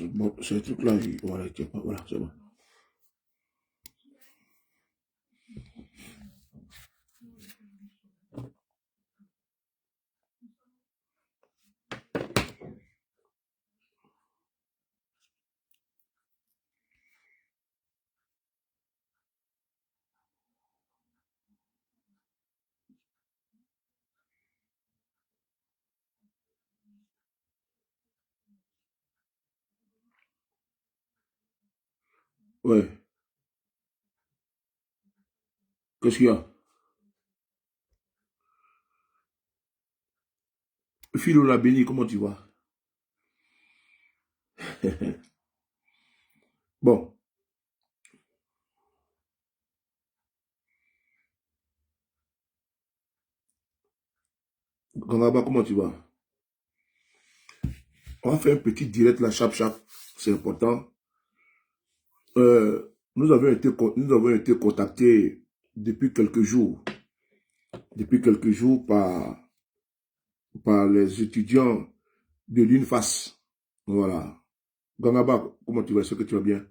bon, ce truc-là, voilà, voilà, c'est bon. Ouais. Qu'est-ce qu'il y a? Philo la béni, comment tu vas? Bon, Gangaba, comment tu vas? On va faire un petit direct là, chap chap. C'est important. Nous avons été contactés depuis quelques jours. Depuis quelques jours par les étudiants de l'UNFAS. Voilà. Gangaba, comment tu vas? Est-ce que tu vas bien?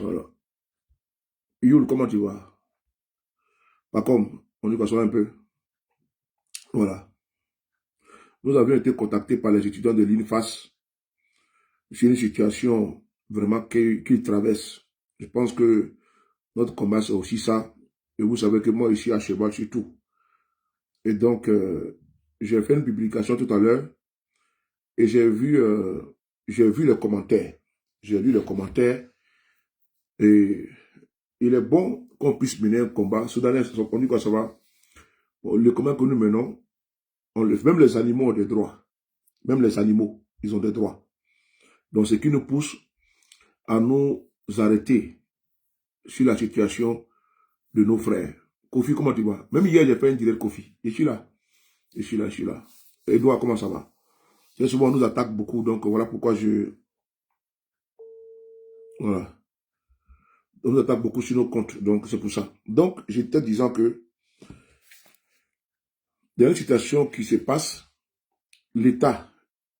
Voilà. Yul, comment tu vas? Pas comme, on y passe un peu. Voilà. Nous avions été contactés par les étudiants de l'UNFAS. C'est une situation vraiment qu'ils traversent. Je pense que notre combat, c'est aussi ça. Et vous savez que moi, ici à Cheval, je suis tout. Et donc, j'ai fait une publication tout à l'heure et j'ai vu les commentaires. J'ai lu les commentaires et il est bon qu'on puisse mener un combat. Soudanais, on dit quoi ça va? Bon, le combat que nous menons, même les animaux ont des droits. Même les animaux, ils ont des droits. Donc, ce qui nous pousse à nous arrêter sur la situation de nos frères. Kofi, comment tu vas? Même hier, j'ai fait un direct Kofi. Je suis là. Je suis là, je suis là. Edouard, comment ça va? Très souvent, on nous attaque beaucoup, donc voilà pourquoi Voilà. On nous attaque beaucoup sur nos comptes, donc c'est pour ça. Donc, j'étais disant que, dans une situation qui se passe, l'État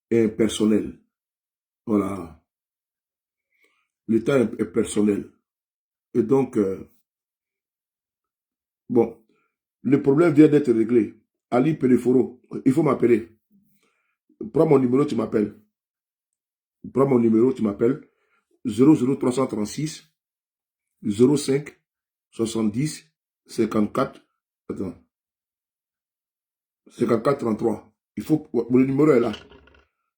est impersonnel. Voilà. L'État est personnel. Et donc, bon, le problème vient d'être réglé. Ali Peleforo, il faut m'appeler. Prends mon numéro, tu m'appelles. Prends mon numéro, tu m'appelles. 00336 05 70 54. Attends. 54 33. Il faut, le numéro est là.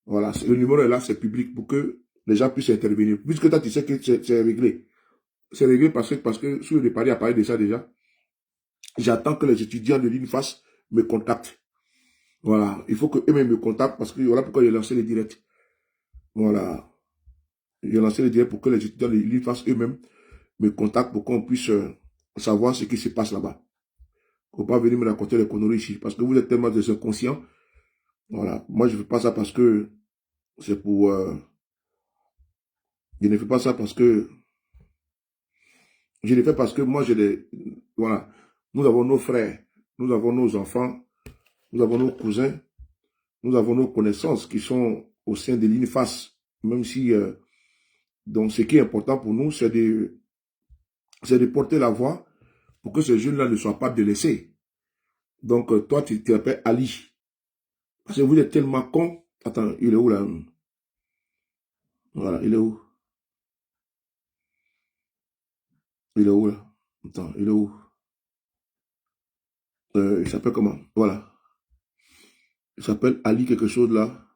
Voilà, le numéro est là, c'est public pour que les gens puissent intervenir. Puisque toi, tu sais que c'est réglé. C'est réglé parce que sur le départ, il a parlé de ça déjà. J'attends que les étudiants de l'UNFAS me contactent. Voilà, il faut qu'eux-mêmes me contactent parce que voilà pourquoi j'ai lancé les directs. Voilà, j'ai lancé les directs pour que les étudiants de l'UNFAS eux-mêmes me contactent pour qu'on puisse savoir ce qui se passe là-bas. Il ne faut pas venir me raconter les conneries ici parce que vous êtes tellement des inconscients. Voilà, moi je ne fais pas ça parce que c'est pour... je ne fais pas ça parce que... Je le fais parce que moi j'ai des... Voilà, nous avons nos frères, nous avons nos enfants, nous avons nos cousins, nous avons nos connaissances qui sont au sein de l'INFAS. Même si... donc ce qui est important pour nous, c'est de porter la voix pour que ces jeunes-là ne soient pas délaissés. Donc toi, tu t'appelles Ali. Parce que vous êtes tellement con. Attends, il est où là? Voilà, il est où? Il est où là? Attends, il est où? Il s'appelle comment? Voilà. Il s'appelle Ali quelque chose là.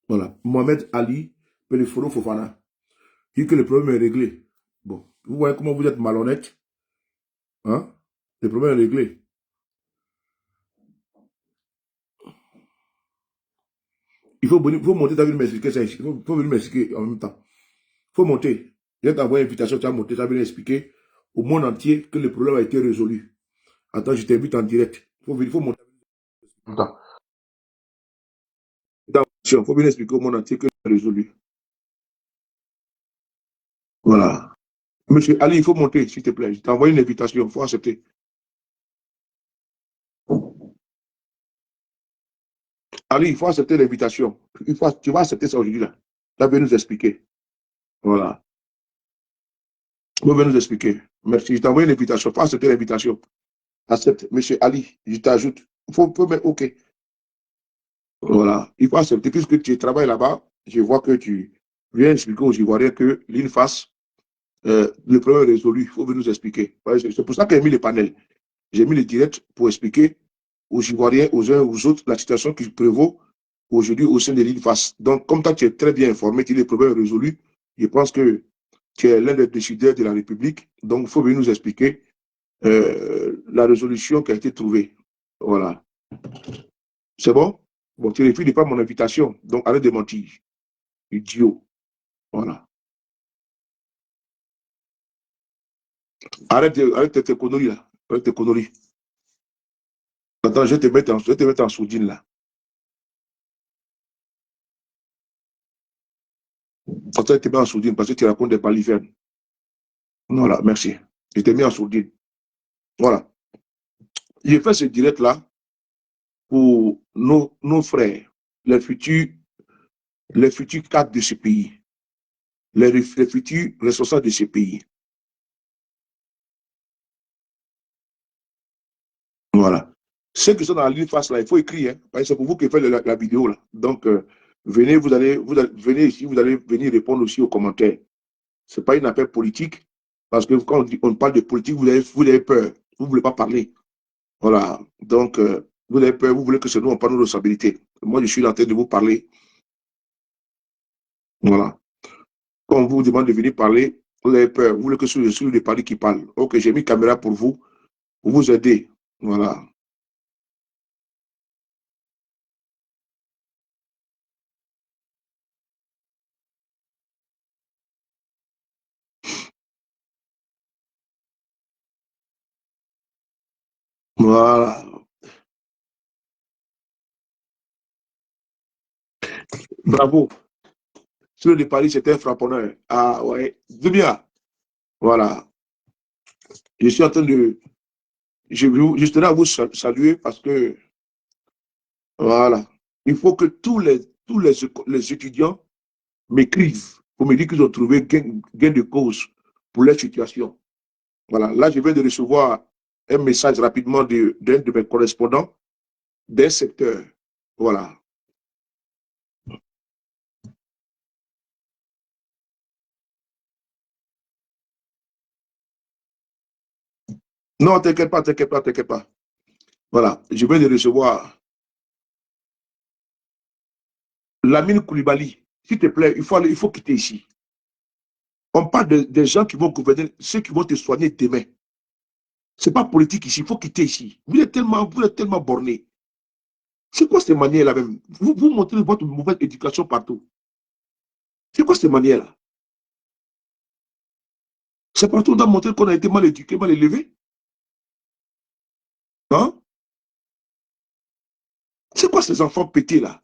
Voilà. Mohamed Ali Peleforo Fofana. Il dit que le problème est réglé. Bon. Vous voyez comment vous êtes malhonnête? Hein? Le problème est réglé. Il faut monter, tu as vu m'expliquer ça ici. Il faut venir m'expliquer en même temps. Il faut monter. Je vais t'envoyer une invitation, tu vas monter, tu vas venir expliquer au monde entier que le problème a été résolu. Attends, je t'invite en direct. Il faut monter. Attends. Il faut venir expliquer au monde entier que c'est résolu. Voilà. Monsieur Ali, il faut monter, s'il te plaît. Je t'envoie une invitation, il faut accepter. Ali, il faut accepter l'invitation. Tu vas accepter ça aujourd'hui là. Tu vas nous expliquer. Voilà. Tu vas nous expliquer. Merci. Je t'ai envoyé une invitation. Il faut accepter l'invitation. Accepte. Monsieur Ali, je t'ajoute. Faut mettre OK. Voilà. Il faut accepter. Puisque tu travailles là-bas, je vois que tu viens expliquer aux Ivoiriens que l'INFAS, le problème est résolu. Il faut venir nous expliquer. C'est pour ça que j'ai mis les panels. J'ai mis les directs pour expliquer aux Ivoiriens, aux uns aux autres, la situation qui prévaut aujourd'hui au sein de l'INFAS. Donc, comme toi, tu es très bien informé, tu es le problème résolu, je pense que tu es l'un des décideurs de la République. Donc, il faut venir nous expliquer la résolution qui a été trouvée. Voilà. C'est bon? Bon, tu ne refuses pas mon invitation. Donc, arrête de mentir. Idiot. Voilà. Arrête tes conneries là. Arrête tes conneries. Attends, je vais te mettre en sourdine là. Attends, je te mets en sourdine parce que tu racontes des balivernes. Voilà, merci. Je t'ai mis en sourdine. Voilà. J'ai fait ce direct-là pour nos frères, les futurs cadres de ce pays, les futurs responsables de ce pays. Voilà. Ceux qui sont dans la ligne face là, il faut écrire, hein, c'est pour vous qui faites la vidéo là. Donc, venez, venez ici, vous allez venir répondre aussi aux commentaires. Ce n'est pas une affaire politique, parce que quand on parle de politique, vous avez peur. Vous ne voulez pas parler. Voilà. Donc, vous avez peur, vous voulez que c'est nous, on parle de nos responsabilités. Moi, je suis en train de vous parler. Voilà. Quand on vous demande de venir parler, vous avez peur. Vous voulez que ce soit le parler qui parle. Ok, j'ai mis caméra pour vous aider. Voilà. Voilà. Bravo. Celui de Paris, c'était un frapponneur. Ah ouais. De bien. Voilà. Je suis en train de. Je tenais à vous saluer parce que, voilà. Il faut que les étudiants m'écrivent pour me dire qu'ils ont trouvé gain de cause pour leur situation. Voilà. Là, je viens de recevoir un message rapidement d'un de mes correspondants d'un secteur. Voilà. Non, t'inquiète pas, t'inquiète pas, t'inquiète pas. Voilà. Je viens de recevoir Lamine Koulibaly. S'il te plaît, il faut quitter ici. On parle des gens qui vont gouverner, ceux qui vont te soigner demain. Ce n'est pas politique ici, il faut quitter ici. Vous êtes tellement borné. C'est quoi ces manières-là même? Vous montrez votre mauvaise éducation partout. C'est quoi ces manières-là? C'est partout on doit montrer qu'on a été mal éduqué, mal élevé. Hein? C'est quoi ces enfants pétés là?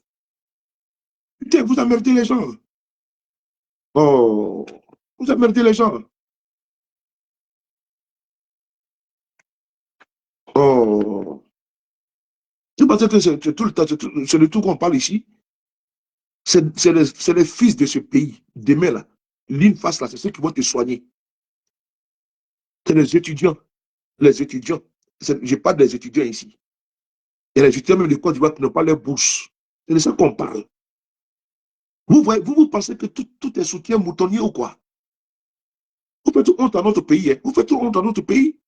Putain, vous emmerdez les gens. Oh, vous emmerdez les gens. Oh. C'est parce que c'est tout le temps, c'est le tout qu'on parle ici. C'est les fils de ce pays. Demain, là, l'une face là, c'est ceux qui vont te soigner. C'est les étudiants. Les étudiants. Je parle des étudiants ici. Et les étudiants même de Côte d'Ivoire qui n'ont pas leur bourse. C'est de ça qu'on parle. Vous pensez que tout est soutien moutonnier ou quoi? Vous faites tout honte à notre pays. Hein? Vous faites tout honte à notre pays.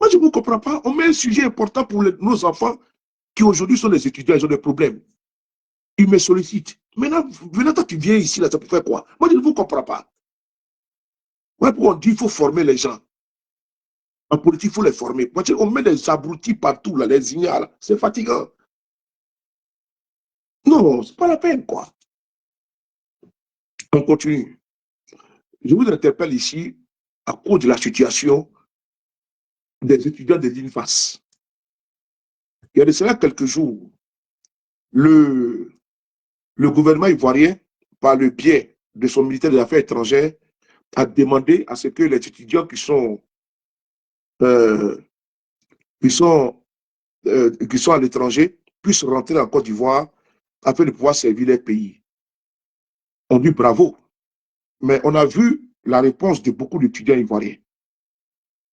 Moi, je ne vous comprends pas. On met un sujet important pour nos enfants qui aujourd'hui sont des étudiants, ils ont des problèmes. Ils me sollicitent. Maintenant, toi, tu viens ici, là, ça peut faire quoi? Moi, je ne vous comprends pas. Ouais, pour on dit qu'il faut former les gens. En politique, il faut les former. Moi, on met des abrutis partout, là, les ignares. C'est fatigant. Non, c'est pas la peine, quoi. On continue. Je vous interpelle ici à cause de la situation des étudiants de l'INFAS. Il y a de cela quelques jours, le, le gouvernement ivoirien, par le biais de son ministère des Affaires étrangères, a demandé à ce que les étudiants euh, qui sont à l'étranger puissent rentrer en Côte d'Ivoire afin de pouvoir servir leur pays. On dit bravo. Mais on a vu la réponse de beaucoup d'étudiants ivoiriens.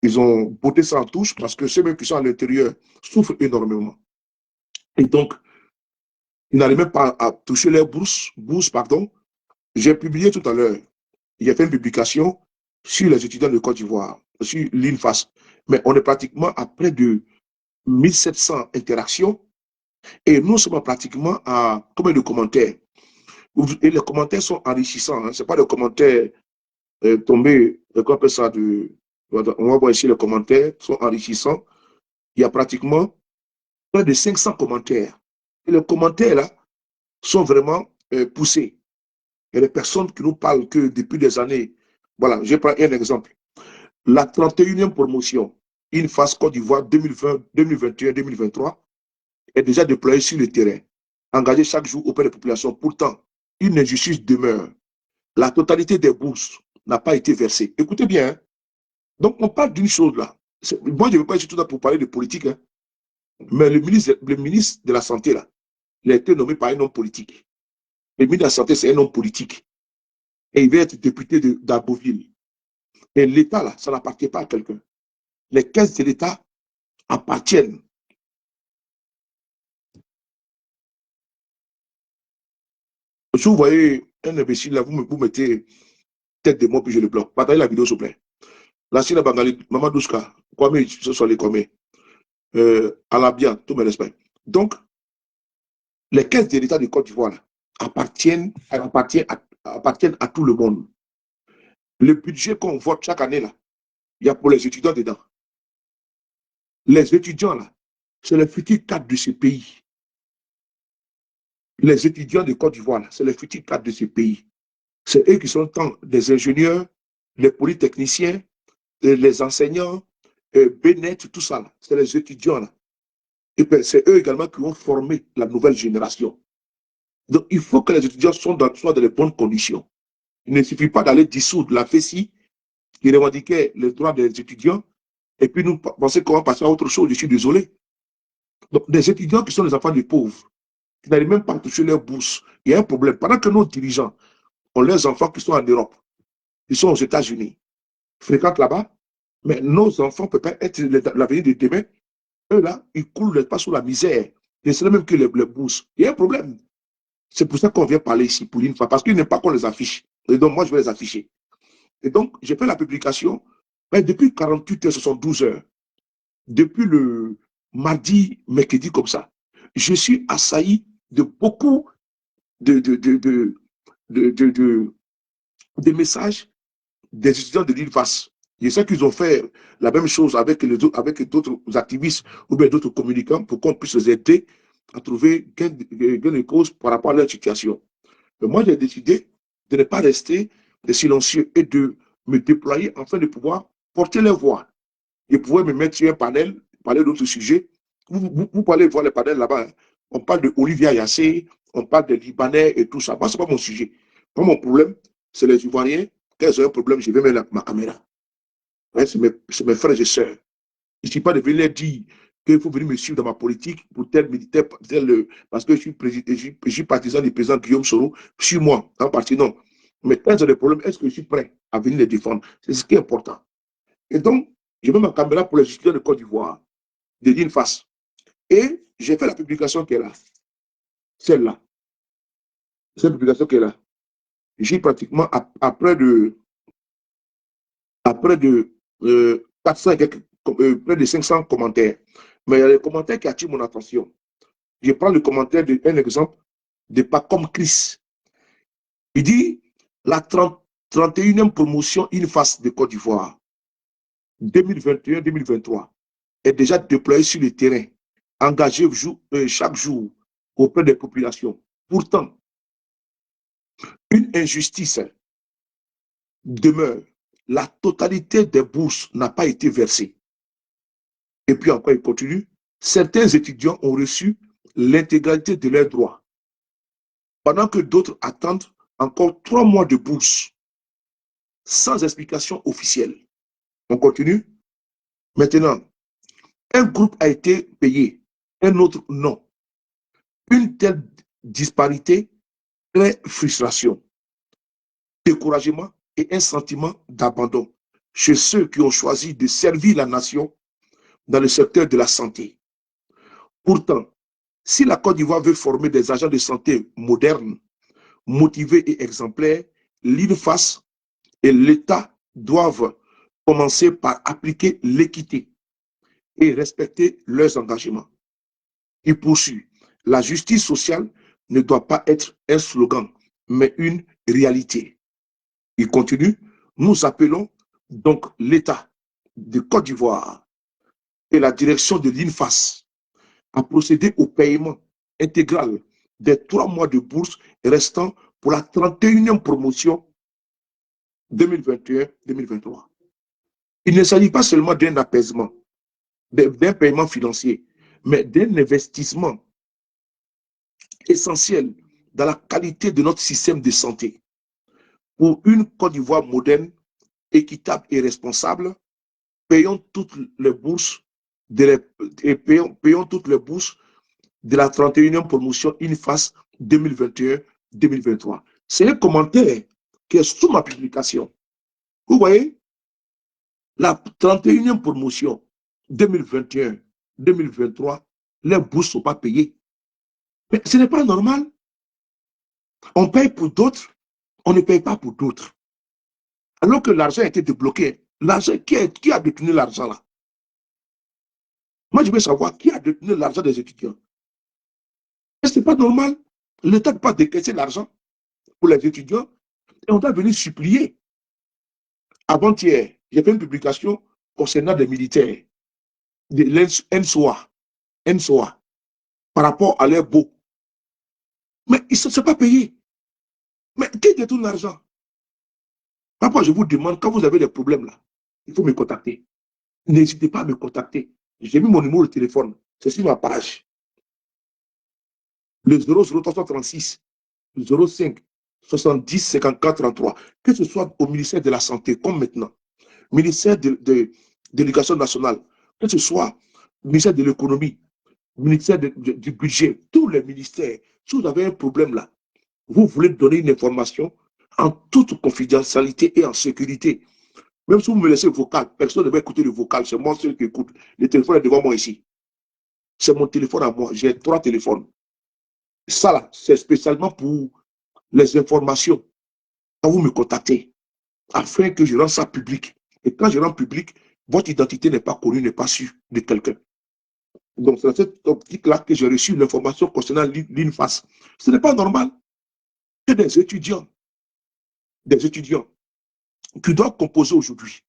Ils ont botté ça en touche parce que ceux-mêmes qui sont à l'intérieur souffrent énormément. Et donc, ils n'arrivent même pas à toucher leur bourse, pardon. J'ai publié tout à l'heure, il a fait une publication sur les étudiants de Côte d'Ivoire, sur l'INFAS. Mais on est pratiquement à près de 1700 interactions et nous sommes pratiquement à combien de commentaires? Et les commentaires sont enrichissants. Hein. Ce n'est pas des commentaires tombés, qu'on appelle ça de. On va voir ici les commentaires sont enrichissants. Il y a pratiquement près de 500 commentaires. Et les commentaires là sont vraiment poussés. Il y a des personnes qui nous parlent que depuis des années. Voilà, je prends un exemple. La 31e promotion, INFAS Côte d'Ivoire 2020, 2021, 2023, est déjà déployée sur le terrain, engagée chaque jour auprès des populations. Pourtant, une injustice demeure. La totalité des bourses n'a pas été versée. Écoutez bien, hein. Donc on parle d'une chose là. Moi, je ne veux pas être tout là pour parler de politique, hein. Mais le ministre de la Santé, là, il a été nommé par un homme politique. Le ministre de la Santé, c'est un homme politique. Et il va être député d'Aboville. Et l'État, là, ça n'appartient pas à quelqu'un. Les caisses de l'État appartiennent. Si vous voyez un imbécile là, vous mettez tête de moi puis je le bloque. Partagez la vidéo, s'il vous plaît. La Sina Bangali, Maman Douska, Kwame, ce sont les Kwame. Alabia, tout mes respects. Donc, les caisses de l'État de Côte d'Ivoire appartiennent à tout le monde. Le budget qu'on vote chaque année, là, il y a pour les étudiants dedans. Les étudiants, là, c'est le futur cadre de ce pays. Les étudiants de Côte d'Ivoire, c'est le futur cadre de ce pays. C'est eux qui sont tant des ingénieurs, les polytechniciens, les enseignants, Bénet, tout ça, c'est les étudiants. Là. Et c'est eux également qui ont formé la nouvelle génération. Donc, il faut que les étudiants soient dans les bonnes conditions. Il ne suffit pas d'aller dissoudre la FESI qui revendiquait les droits des étudiants et puis nous penser qu'on va passer à autre chose. Je suis désolé. Donc, des étudiants qui sont les enfants des pauvres, qui n'arrivent même pas à toucher leur bourse, il y a un problème. Pendant que nos dirigeants ont leurs enfants qui sont en Europe, ils sont aux États-Unis, fréquentent là-bas, mais nos enfants ne peuvent pas être l'avenir de demain. Eux, là, ils coulent pas sous la misère. Et c'est même que les bourses. Il y a un problème. C'est pour ça qu'on vient parler ici pour une fois, parce qu'il n'est pas qu'on les affiche. Et donc, moi, je vais les afficher. Et donc, j'ai fait la publication, mais depuis 48 heures, 72 heures, depuis le mardi, mercredi, comme ça, je suis assailli de beaucoup de, de, de, de, de messages des étudiants de l'INFAS. Je sais qu'ils ont fait la même chose avec d'autres activistes ou bien d'autres communicants pour qu'on puisse les aider à trouver gain de cause par rapport à leur situation. Mais moi, j'ai décidé de ne pas rester silencieux et de me déployer afin de pouvoir porter leur voix et pouvoir me mettre sur un panel, parler d'autres sujets. Vous pouvez aller voir les panels là-bas. Hein. On parle de Olivia Yassé, on parle des Libanais et tout ça. Moi, ce n'est pas mon sujet. Moi, mon problème, c'est les Ivoiriens. Quand ils ont un problème, je vais mettre ma caméra. Ouais, c'est mes frères et sœurs. Je ne suis pas de venir leur dire qu'il faut venir me suivre dans ma politique pour tel militaire, parce que je suis partisan du président Guillaume Soro. Suis-moi, en partie, non. Mais quand ils ont des problèmes, est-ce que je suis prêt à venir les défendre? C'est ce qui est important. Et donc, je mets ma caméra pour les étudiants de Côte d'Ivoire, de l'INFAS. Et j'ai fait la publication qui est là. Celle-là. Cette publication qui est là. J'ai pratiquement, après de 400 près de 500 commentaires. Mais il y a des commentaires qui attirent mon attention. Je prends le commentaire d'un exemple de Pacom Chris. Il dit la 31e promotion INFAS de Côte d'Ivoire 2021-2023 est déjà déployée sur le terrain, engagée chaque jour auprès des populations. Pourtant, une injustice demeure. La totalité des bourses n'a pas été versée. Et puis encore, il continue. Certains étudiants ont reçu l'intégralité de leurs droits, pendant que d'autres attendent encore 3 mois de bourse, sans explication officielle. On continue. Maintenant, un groupe a été payé, un autre non. Une telle disparité crée frustration, découragement et un sentiment d'abandon chez ceux qui ont choisi de servir la nation dans le secteur de la santé. Pourtant, si la Côte d'Ivoire veut former des agents de santé modernes, motivés et exemplaires, l'INFAS et l'État doivent commencer par appliquer l'équité et respecter leurs engagements. Il poursuit. La justice sociale ne doit pas être un slogan, mais une réalité. Il continue. Nous appelons donc l'État de Côte d'Ivoire et la direction de l'INFAS à procéder au paiement intégral des 3 mois de bourse restants pour la 31e promotion 2021-2023. Il ne s'agit pas seulement d'un apaisement, d'un paiement financier, mais d'un investissement essentiel dans la qualité de notre système de santé. Pour une Côte d'Ivoire moderne, équitable et responsable, payons toutes les bourses payons toutes les bourses de la 31e promotion INFAS 2021-2023. C'est un commentaire qui est sous ma publication. Vous voyez, la 31e promotion 2021-2023, les bourses ne sont pas payées. Mais ce n'est pas normal. On paye pour d'autres, on ne paye pas pour d'autres. Alors que l'argent a été débloqué. L'argent, qui a détenu l'argent là? Moi, je veux savoir qui a détenu l'argent des étudiants. Ce n'est pas normal. L'État ne peut pas décaisser l'argent pour les étudiants et on doit venir supplier. Avant-hier, j'ai fait une publication concernant des militaires, de l'ENSOA, par rapport à leur beau. Mais ils ne sont pas payés. Mais qui détourne l'argent? Parfois, je vous demande, quand vous avez des problèmes là, il faut me contacter. N'hésitez pas à me contacter. J'ai mis mon numéro de téléphone. C'est sur ma page. Le 00336 05 70 54 33. Que ce soit au ministère de la Santé, comme maintenant, ministère de l'Éducation nationale, que ce soit ministère de l'Économie, ministère du Budget, tous les ministères, si vous avez un problème là, vous voulez donner une information en toute confidentialité et en sécurité. Même si vous me laissez le vocal, personne ne va écouter le vocal, c'est moi seul qui écoute. Le téléphone est devant moi ici. C'est mon téléphone à moi, j'ai 3 téléphones. Ça là, c'est spécialement pour les informations. Quand vous me contactez, afin que je rende ça public. Et quand je rends public, votre identité n'est pas connue, n'est pas sûre de quelqu'un. Donc, c'est dans cette optique-là que j'ai reçu l'information concernant l'INFAS. Ce n'est pas normal que des étudiants qui doivent composer aujourd'hui,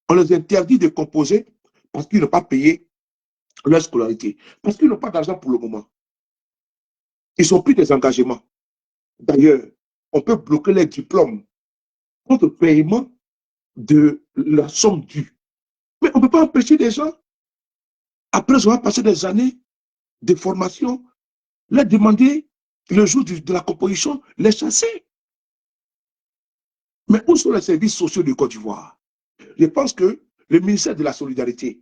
on les interdit de composer parce qu'ils n'ont pas payé leur scolarité, parce qu'ils n'ont pas d'argent pour le moment. Ils ont pris des engagements. D'ailleurs, on peut bloquer les diplômes contre paiement de la somme due. Mais on ne peut pas empêcher les gens, après avoir passé des années de formation, les demander le jour de la composition, les chasser. Mais où sont les services sociaux de Côte d'Ivoire? Je pense que le ministère de la Solidarité,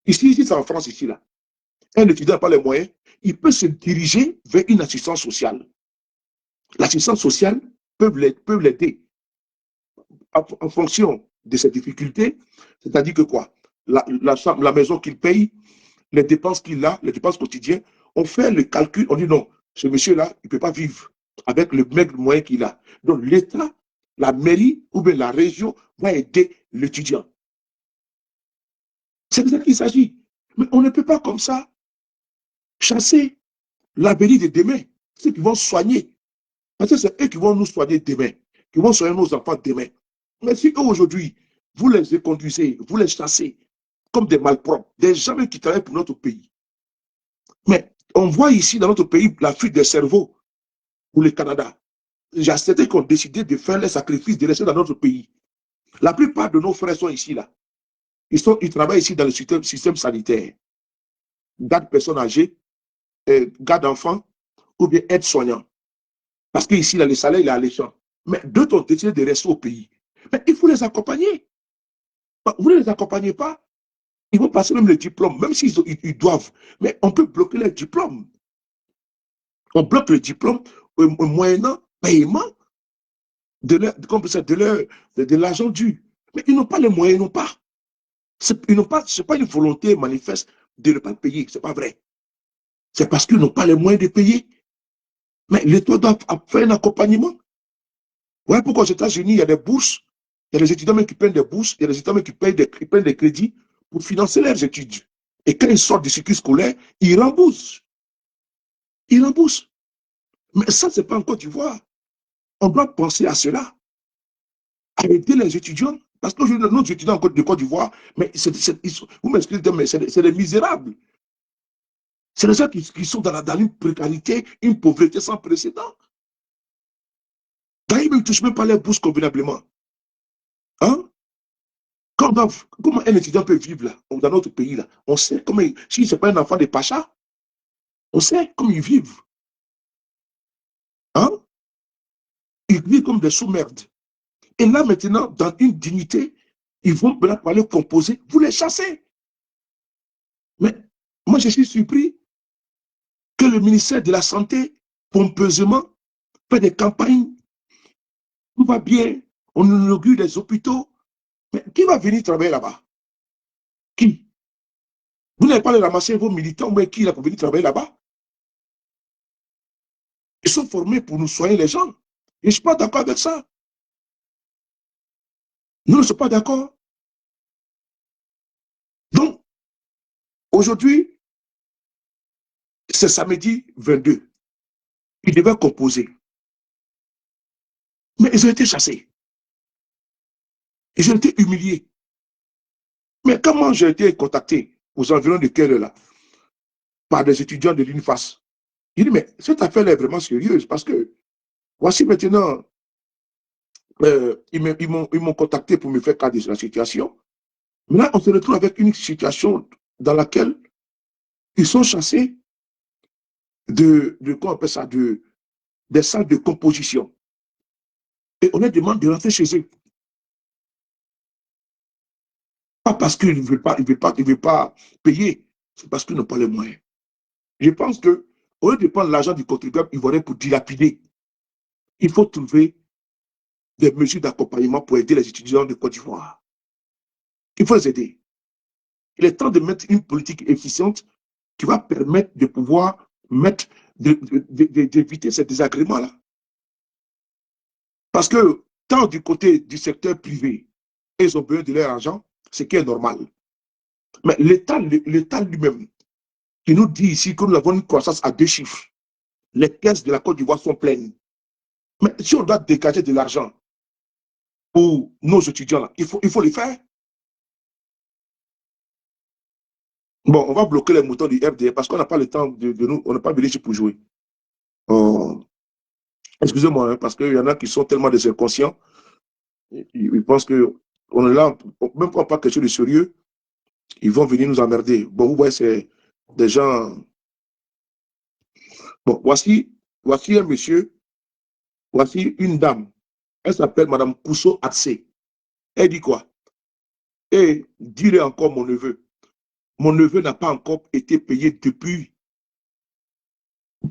ici c'est en France, ici, là, un étudiant n'a pas les moyens, il peut se diriger vers une assistance sociale. L'assistance sociale peut l'aider en fonction de ses difficultés, c'est-à-dire que quoi? La maison qu'il paye, les dépenses qu'il a, les dépenses quotidiennes, on fait le calcul, on dit non, ce monsieur-là, il ne peut pas vivre avec le maigre moyen qu'il a. Donc l'État, la mairie ou bien la région va aider l'étudiant. C'est de ça qu'il s'agit. Mais on ne peut pas comme ça chasser l'avenir de demain, ceux qui vont soigner. Parce que c'est eux qui vont nous soigner demain, qui vont soigner nos enfants demain. Mais si eux aujourd'hui, vous les conduisez, vous les chassez comme des malpropres, des gens qui travaillent pour notre pays. Mais on voit ici dans notre pays la fuite des cerveaux pour le Canada. Il y a certains qui ont décidé de faire les sacrifices, de rester dans notre pays. La plupart de nos frères sont ici, là. Ils travaillent ici dans le système sanitaire. Garde personnes âgées, garde enfants ou bien aide-soignants. Parce qu'ici, le salaire, il est alléchant. Mais d'autres ont décidé de rester au pays. Mais il faut les accompagner. Vous ne les accompagnez pas, ils vont passer même le diplôme, même s'ils doivent. Mais on peut bloquer les diplômes. On bloque le diplôme moyennant paiement de l'argent dû. Mais ils n'ont pas les moyens, ils n'ont pas. Ce n'est pas une volonté manifeste de ne pas payer, ce n'est pas vrai. C'est parce qu'ils n'ont pas les moyens de payer. Mais l'État doit faire un accompagnement. Voilà pourquoi aux États-Unis, il y a des bourses, il y a des étudiants qui prennent des bourses, il y a des étudiants qui prennent des crédits pour financer leurs études. Et quand ils sortent du cycle scolaire, ils remboursent. Ils remboursent. Mais ça, ce n'est pas en Côte d'Ivoire. On doit penser à cela, à aider les étudiants. Parce que nos étudiants de Côte d'Ivoire, mais vous m'excusez, mais c'est des misérables. C'est des gens qui sont dans une précarité, une pauvreté sans précédent. D'ailleurs, ils ne touchent même pas les bourses convenablement. Hein? Comment un étudiant peut vivre là, dans notre pays là? On sait comment, si ce n'est pas un enfant de Pacha, on sait comment ils vivent. Hein? Ils vivent comme des sous-merdes. Et là, maintenant, dans une dignité, ils vont aller composer, vous les chassez. Mais moi, je suis surpris que le ministère de la Santé, pompeusement, fait des campagnes. Tout va bien, on inaugure des hôpitaux. Mais qui va venir travailler là-bas? Qui? Vous n'avez pas les ramasser vos militants, mais qui va venir travailler là-bas? Ils sont formés pour nous soigner les gens. Je ne suis pas d'accord avec ça. Nous ne sommes pas d'accord. Donc, aujourd'hui, c'est samedi 22. Ils devaient composer. Mais ils ont été chassés. Ils ont été humiliés. Mais comment j'ai été contacté aux environs de quelle heure là par des étudiants de l'UNIFAS? Il dit, mais cette affaire est vraiment sérieuse parce que voici maintenant, ils m'ont contacté pour me faire cas de la situation. Maintenant, on se retrouve avec une situation dans laquelle ils sont chassés comment on appelle ça, des salles de composition. Et on leur demande de rentrer chez eux. Pas parce qu'ils ne veulent pas payer, c'est parce qu'ils n'ont pas les moyens. Je pense que, au lieu de prendre l'argent du contribuable ivoirien pour dilapider, il faut trouver des mesures d'accompagnement pour aider les étudiants de Côte d'Ivoire. Il faut les aider. Il est temps de mettre une politique efficiente qui va permettre de pouvoir d'éviter ces désagréments-là. Parce que tant du côté du secteur privé, ils ont besoin de leur argent, ce qui est normal. Mais l'État lui-même, qui nous dit ici que nous avons une croissance à 2 chiffres, les caisses de la Côte d'Ivoire sont pleines. Mais si on doit dégager de l'argent pour nos étudiants, là, il faut le faire. Bon, on va bloquer les moutons du RDA parce qu'on n'a pas le temps de nous, on n'a pas venu ici pour jouer. Excusez-moi, hein, parce qu'il y en a qui sont tellement des inconscients, ils pensent qu'on est là, même pas quelque chose de sérieux, ils vont venir nous emmerder. Bon, vous voyez, c'est des gens. Bon, voici un monsieur, voici une dame. Elle s'appelle Madame Kousso Atsé. Elle dit quoi? Et dis-le encore mon neveu. Mon neveu n'a pas encore été payé depuis.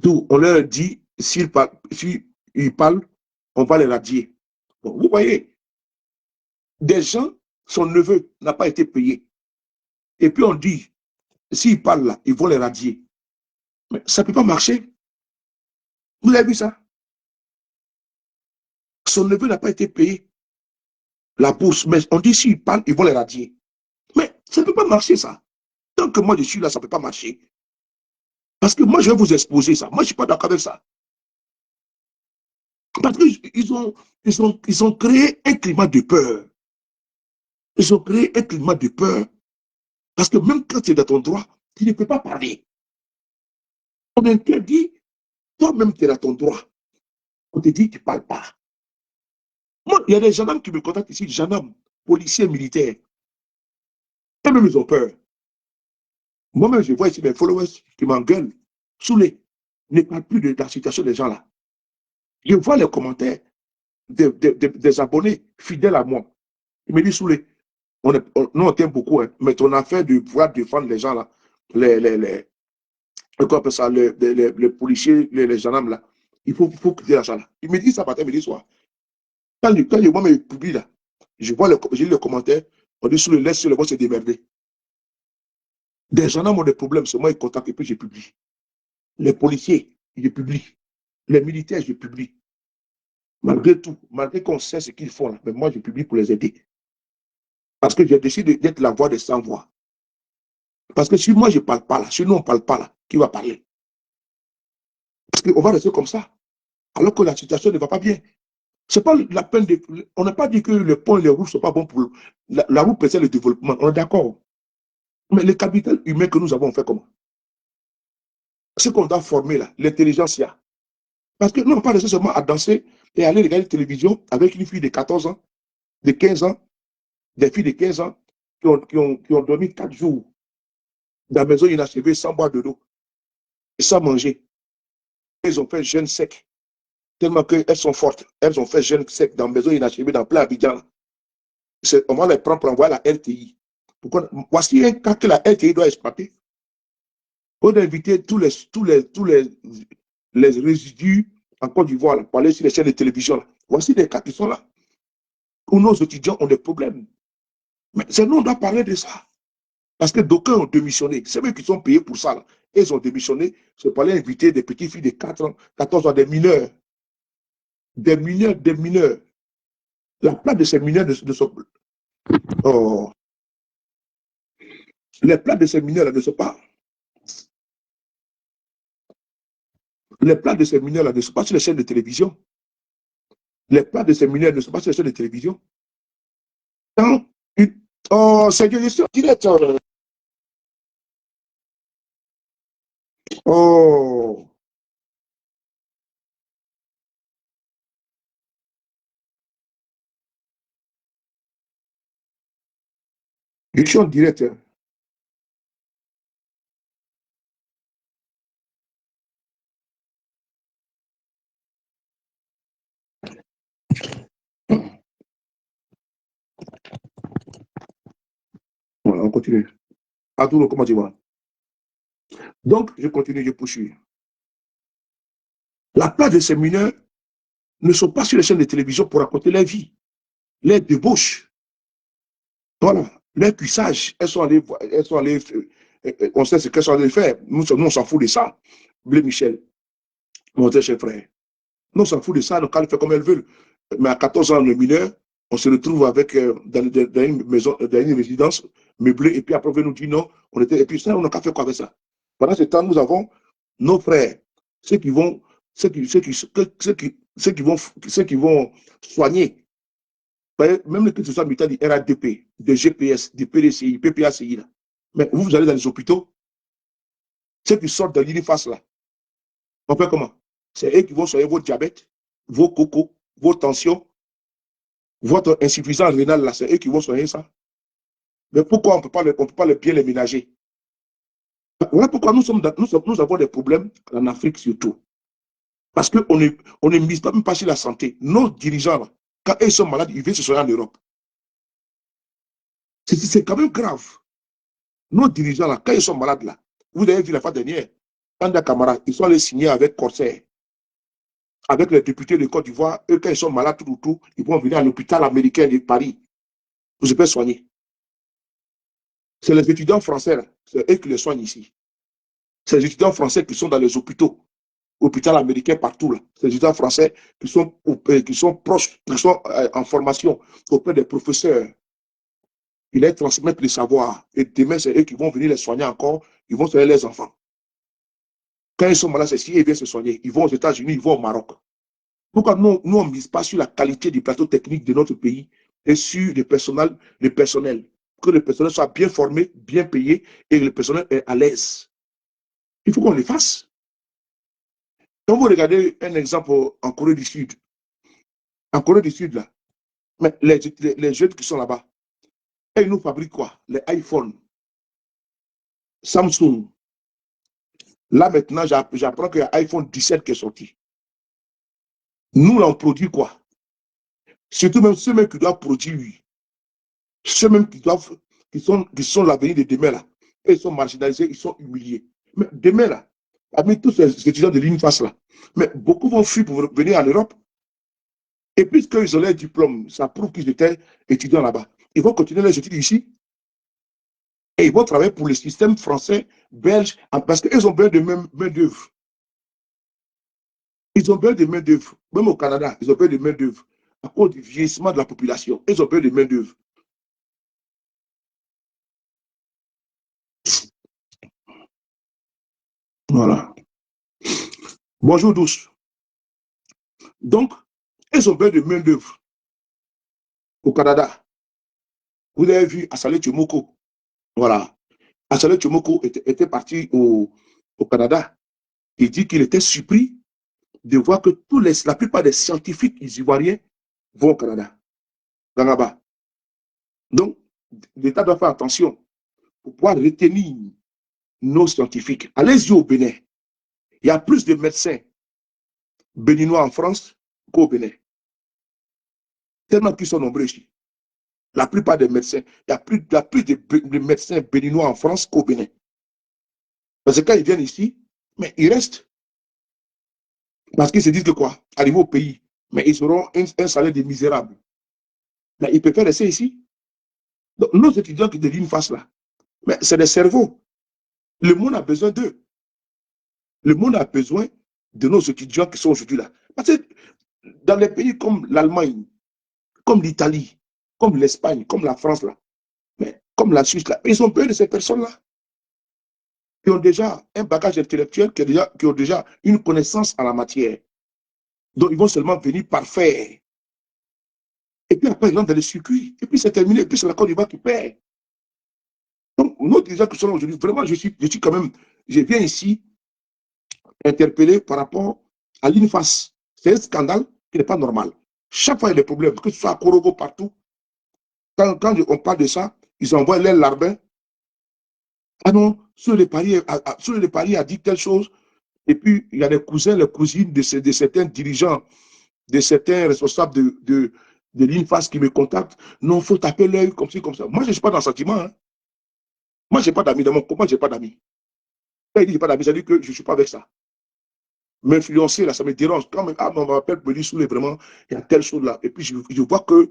Tout. On leur dit, s'il parle, on va les radier. Bon, vous voyez, des gens, son neveu n'a pas été payé. Et puis on dit, s'il parle là, ils vont les radier. Mais ça ne peut pas marcher. Vous avez vu ça? Son neveu n'a pas été payé. La bourse, mais on dit, s'il parle, ils vont les radier. Mais ça ne peut pas marcher, ça. Tant que moi je suis là, ça ne peut pas marcher. Parce que moi, je vais vous exposer ça. Moi, je ne suis pas d'accord avec ça. Parce qu'ils ont créé un climat de peur. Ils ont créé un climat de peur. Parce que même quand tu es dans ton droit, tu ne peux pas parler. On interdit, toi-même, tu es dans ton droit. On te dit, tu ne parles pas. Moi, il y a des gendarmes qui me contactent ici, gendarmes, policiers, militaires. Eux-mêmes, ils ont peur. Moi-même, je vois ici mes followers qui m'engueulent. Soulé, ne parle plus de la situation des gens là. Je vois les commentaires des abonnés fidèles à moi. Ils me disent, Soulé, nous on t'aime beaucoup, hein, mais ton affaire de pouvoir défendre les gens là, Comment on appelle ça, les policiers, les gendarmes là. Il faut quitter la salle. Il me dit ça matin, midi soir. Quand je vois mes publie là, j'ai lu les commentaires, on dit sur le laisse sur le vont se démerder. Des gendarmes ont des problèmes, c'est moi qui contacte et puis je publie. Les policiers, je publie. Les militaires, je publie. Malgré tout, malgré qu'on sait ce qu'ils font là, mais moi je publie pour les aider. Parce que j'ai décidé d'être la voix des sans-voix. Parce que si moi je ne parle pas là, si nous on ne parle pas là, qui va parler? Parce qu'on va rester comme ça, alors que la situation ne va pas bien. C'est pas la peine de. On n'a pas dit que les ponts et les routes ne sont pas bons pour. La route précède le développement, on est d'accord. Mais le capital humain que nous avons, on fait comment? Ce qu'on doit former là, l'intelligence, il y a. Parce que nous, on pas rester seulement à danser et aller regarder la télévision avec une fille de 14 ans, de 15 ans, des filles de 15 ans qui ont dormi 4 jours dans la maison inachevée sans boire de l'eau et sans manger. Ils ont fait jeûne sec, tellement qu'elles sont fortes. Elles ont fait jeûne sec dans la maison inachevée, dans plein Abidjan. On va les prendre pour envoyer à la RTI. Pourquoi? Voici un cas que la RTI doit exploiter. On a invité les résidus en Côte d'Ivoire pour aller sur les chaînes de télévision. Là. Voici des cas qui sont là, où nos étudiants ont des problèmes. Mais c'est nous, on doit parler de ça. Parce que d'aucuns ont démissionné. C'est eux qui sont payés pour ça. Là. Ils ont démissionné. C'est pour aller inviter des petites filles de 4 ans, 14 ans, des mineurs. Des mineurs, des mineurs. La plupart de ces mineurs ne sont pas. Oh, les plats de ces mineurs-là ne sont pas. Les plats de ces mineurs-là ne sont pas sur les chaînes de télévision. Les plats de ces mineurs ne sont pas sur les chaînes de télévision. Quand oh, c'est que je suis en direct. Oh, je suis en direct. Voilà, on continue. Arturo, comment tu vas? Donc, je continue, je poursuis. La plupart de ces mineurs ne sont pas sur les chaînes de télévision pour raconter leur vie, leur débauche. Voilà, leur cuissage. Elles sont allées, on sait ce qu'elles sont allées faire. Nous, on s'en fout de ça. Blé Michel, mon très cher frère. Nous, on s'en fout de ça, donc elles font comme elles veulent. Mais à 14 ans, le mineur, on se retrouve avec, dans une maison, dans une résidence meublée, et puis après, on veut nous dire non. Et puis ça, on n'a qu'à faire quoi avec ça? Pendant ce temps, nous avons nos frères, ceux qui vont, ceux qui vont soigner. Même que ce soit militaire du RADP, de GPS, du PDCI, PPACI, là. Mais vous allez dans les hôpitaux, ceux qui sortent de l'uniface, là, on fait comment? C'est eux qui vont soigner vos diabètes, vos cocos, vos tensions, votre insuffisance rénale, là, c'est eux qui vont soigner ça. Mais pourquoi on ne peut pas bien les ménager? Voilà pourquoi nous avons des problèmes en Afrique surtout. Parce qu'on ne mise pas même pas sur la santé. Nos dirigeants, là, quand ils sont malades, ils viennent se soigner en Europe. C'est quand même grave. Nos dirigeants, là, quand ils sont malades, là, vous avez vu la fois dernière, Kanda Camara, ils sont allés signer avec Corsair, avec les députés de Côte d'Ivoire. Eux, quand ils sont malades, tout, ils vont venir à l'hôpital américain de Paris pour se faire soigner. C'est les étudiants français, c'est eux qui les soignent ici. C'est les étudiants français qui sont dans les hôpitaux, hôpital américain partout. Là. C'est les étudiants français qui sont proches, qui sont en formation auprès des professeurs. Ils les transmettent le savoir. Et demain, c'est eux qui vont venir les soigner encore. Ils vont soigner les enfants. Quand ils sont malades, c'est si ils viennent se soigner. Ils vont aux États-Unis, ils vont au Maroc. Pourquoi nous on ne mise pas sur la qualité du plateau technique de notre pays et sur le personnel? Que le personnel soit bien formé, bien payé et que le personnel est à l'aise. Il faut qu'on le fasse. Quand vous regardez un exemple en Corée du Sud, là, mais les jeunes qui sont là-bas, ils nous fabriquent quoi? Les iPhones, Samsung. Là maintenant, j'apprends qu'il y a iPhone 17 qui est sorti. Nous, là, on produit quoi? Surtout même ceux même qui doivent produire, ceux même qui sont l'avenir de demain, là. Et ils sont marginalisés, ils sont humiliés. Mais demain, là, parmi tous ces étudiants de l'UNIFAS là. Mais beaucoup vont fuir pour venir en Europe. Et puisqu'ils ont leur diplôme, ça prouve qu'ils étaient étudiants là-bas. Ils vont continuer leurs études ici et ils vont travailler pour le système français, belge, parce qu'ils ont besoin de main-d'œuvre. Ils ont besoin de main-d'œuvre. Même au Canada, ils ont besoin de main-d'œuvre. À cause du vieillissement de la population, ils ont besoin de main-d'œuvre. Voilà. Bonjour tous. Donc, ils ont besoin de main-d'œuvre au Canada. Vous avez vu Assalé Tchomoko. Voilà. Assalé Tchomoko était parti au Canada. Il dit qu'il était surpris de voir que la plupart des scientifiques ivoiriens vont au Canada, là-bas. Donc, l'État doit faire attention pour pouvoir retenir nos scientifiques. Allez-y au Bénin. Il y a plus de médecins béninois en France qu'au Bénin. Tellement qu'ils sont nombreux ici. La plupart des médecins, il y a plus de médecins béninois en France qu'au Bénin. Parce que quand ils viennent ici, mais ils restent. Parce qu'ils se disent que quoi? Arriver au pays, mais ils auront un salaire de misérable. Mais ils préfèrent rester ici. Donc, nos étudiants qui deviennent face là, mais c'est des cerveaux. Le monde a besoin d'eux. Le monde a besoin de nos étudiants qui sont aujourd'hui là. Parce que dans les pays comme l'Allemagne, comme l'Italie, comme l'Espagne, comme la France là, mais comme la Suisse là, ils ont besoin de ces personnes-là qui ont déjà un bagage intellectuel, qui ont déjà une connaissance en la matière. Donc, ils vont seulement venir parfaire. Et puis après, ils rentrent dans le circuit. Et puis, c'est terminé. Et puis, c'est la Côte d'Ivoire qui perd. Donc, nos dirigeants qui sont là aujourd'hui, vraiment, je suis quand même, je viens ici interpellé par rapport à l'INFAS. C'est un scandale qui n'est pas normal. Chaque fois, il y a des problèmes, que ce soit à Korogo, partout. Quand on parle de ça, ils envoient les larbins. Ah non, sur les paris a dit telle chose. Et puis, il y a les cousins, les cousines de certains dirigeants, de certains responsables de l'INFAS qui me contactent. Non, il faut taper l'œil comme ci, comme ça. Moi, je ne suis pas dans le sentiment. Hein. Moi, je n'ai pas d'amis dans mon coin. Moi, je n'ai pas d'amis. Quand il dit que je n'ai pas d'amis, ça veut dire que je ne suis pas avec ça. M'influencer, là, ça me dérange. Quand même, on m'appelle, me dit, Soulé, vraiment, il y a telle chose là. Et puis, je vois que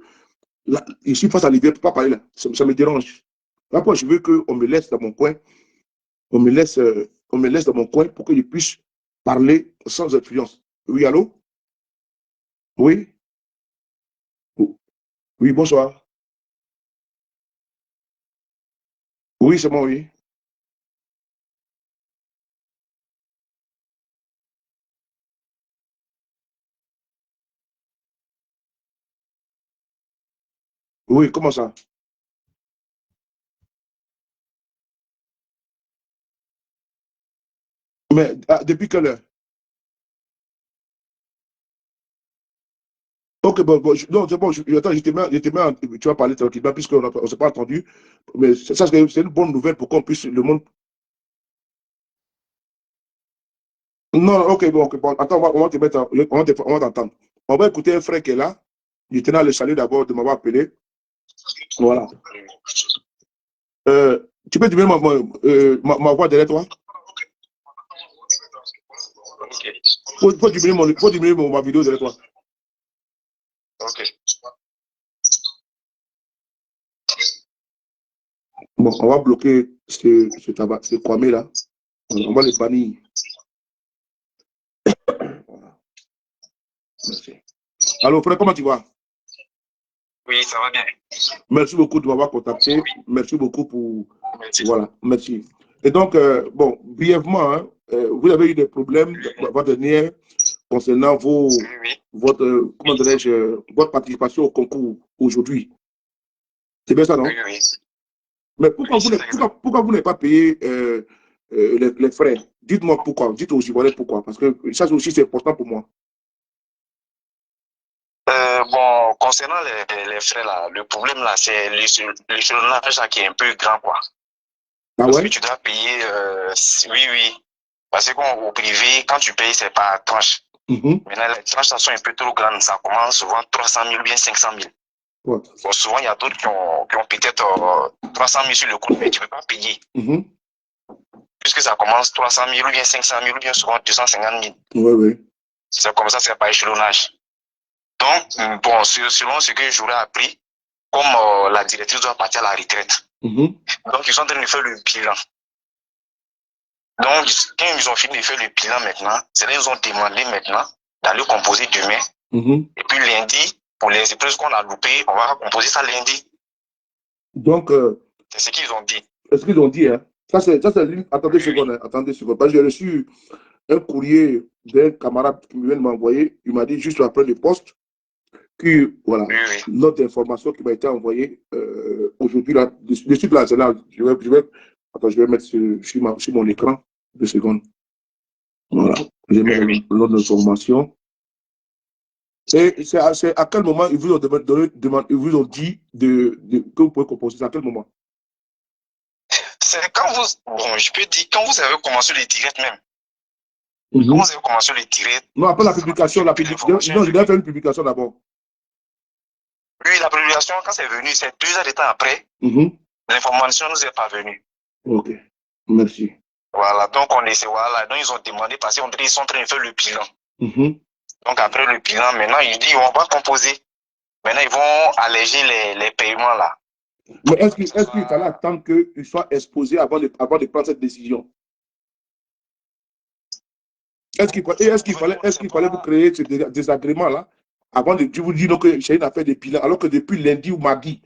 là, je suis face à l'hiver, je ne peux pas parler là. Ça me dérange. Après, je veux qu'on me laisse dans mon coin. On me laisse dans mon coin pour que je puisse parler sans influence. Oui, allô? Oui? Oui, bonsoir. Oui, c'est moi, oui. Oui, comment ça? Mais depuis quelle heure? Ok, bon, non, c'est bon, attends, tu vas parler tranquillement puisqu'on ne s'est pas entendu. Mais ça, c'est une bonne nouvelle pour qu'on puisse, le monde. Non, ok, bon, ok, bon, attends, on va te mettre, on va t'entendre. On va écouter un frère qui est là. Je tenais à le saluer d'abord de m'avoir appelé. Voilà. Tu peux diminuer ma voix derrière toi? Faut diminuer, faut diminuer ma vidéo derrière toi. Ok. Bon, on va bloquer ce tabac, ce Kwame là. On va le bannir. Voilà. Merci. Alors, frère, comment tu vas? Oui, ça va bien. Merci beaucoup de m'avoir contacté. Merci beaucoup pour. Merci. Voilà, merci. Et donc, bon, brièvement, hein, vous avez eu des problèmes votre dernière concernant comment dirais-je, votre participation au concours aujourd'hui. C'est bien ça, non? Oui, oui. Mais pourquoi vous n'avez pas payé les frais? Dites-moi pourquoi. Dites aux Ivoiriens pourquoi. Parce que ça aussi, c'est important pour moi. Bon, concernant les frais là, le problème là, c'est l'échelonnage qui est un peu grand, quoi. Ah parce que tu dois payer, oui, oui. Parce qu'au privé, quand tu payes, c'est par tranche. Maintenant, les tranches, ça sont un peu trop grandes. Ça commence souvent 300 000 ou bien 500 000. Bon, souvent, il y a d'autres qui ont peut-être 300 000 sur le compte, mais tu ne peux pas payer. puisque ça commence 300 000 ou bien 500 000 ou bien souvent 250 000. Oui, oui. C'est comme ça, c'est par échelonnage. Donc, bon, selon ce que j'aurais appris, comme la directrice doit partir à la retraite, donc ils sont en train de faire le bilan. Donc, quand ils ont fini de faire le bilan maintenant, c'est là qu'ils nous ont demandé maintenant d'aller composer demain. Et puis lundi, pour les épreuves qu'on a loupées, on va composer ça lundi. Donc, c'est ce qu'ils ont dit. C'est ce qu'ils ont dit, hein. Ça, c'est attendez une seconde, hein, attendez une seconde. Parce que j'ai reçu un courrier d'un camarade qui vient de m'envoyer. Il m'a dit juste après le poste que, voilà, notre information qui m'a été envoyée aujourd'hui, là, de suite là, c'est là, attends, je vais mettre sur mon écran, 2 secondes. Voilà, je vais mettre l'autre information. Et c'est à quel moment ils vous ont ils vous ont dit que vous pouvez composer, à quel moment? C'est quand vous, bon, je peux dire, quand vous avez commencé le direct même. Quand vous avez commencé le direct. Non, après la publication, non, je dois faire une publication d'abord. Oui, la publication, quand c'est venu, c'est 2 heures de temps après. L'information ne nous est pas venue. Ok, merci. Voilà, donc on essaie, voilà, donc ils ont demandé parce qu'ils sont en train de faire le bilan. Donc après le bilan, maintenant, ils disent on va composer. Maintenant, ils vont alléger les paiements là. Mais est-ce qu'il fallait attendre qu'il soit exposé avant de prendre cette décision? Est-ce qu'il fallait vous créer ce désagrément-là avant de vous dire que j'ai une affaire de bilan, alors que depuis lundi ou mardi,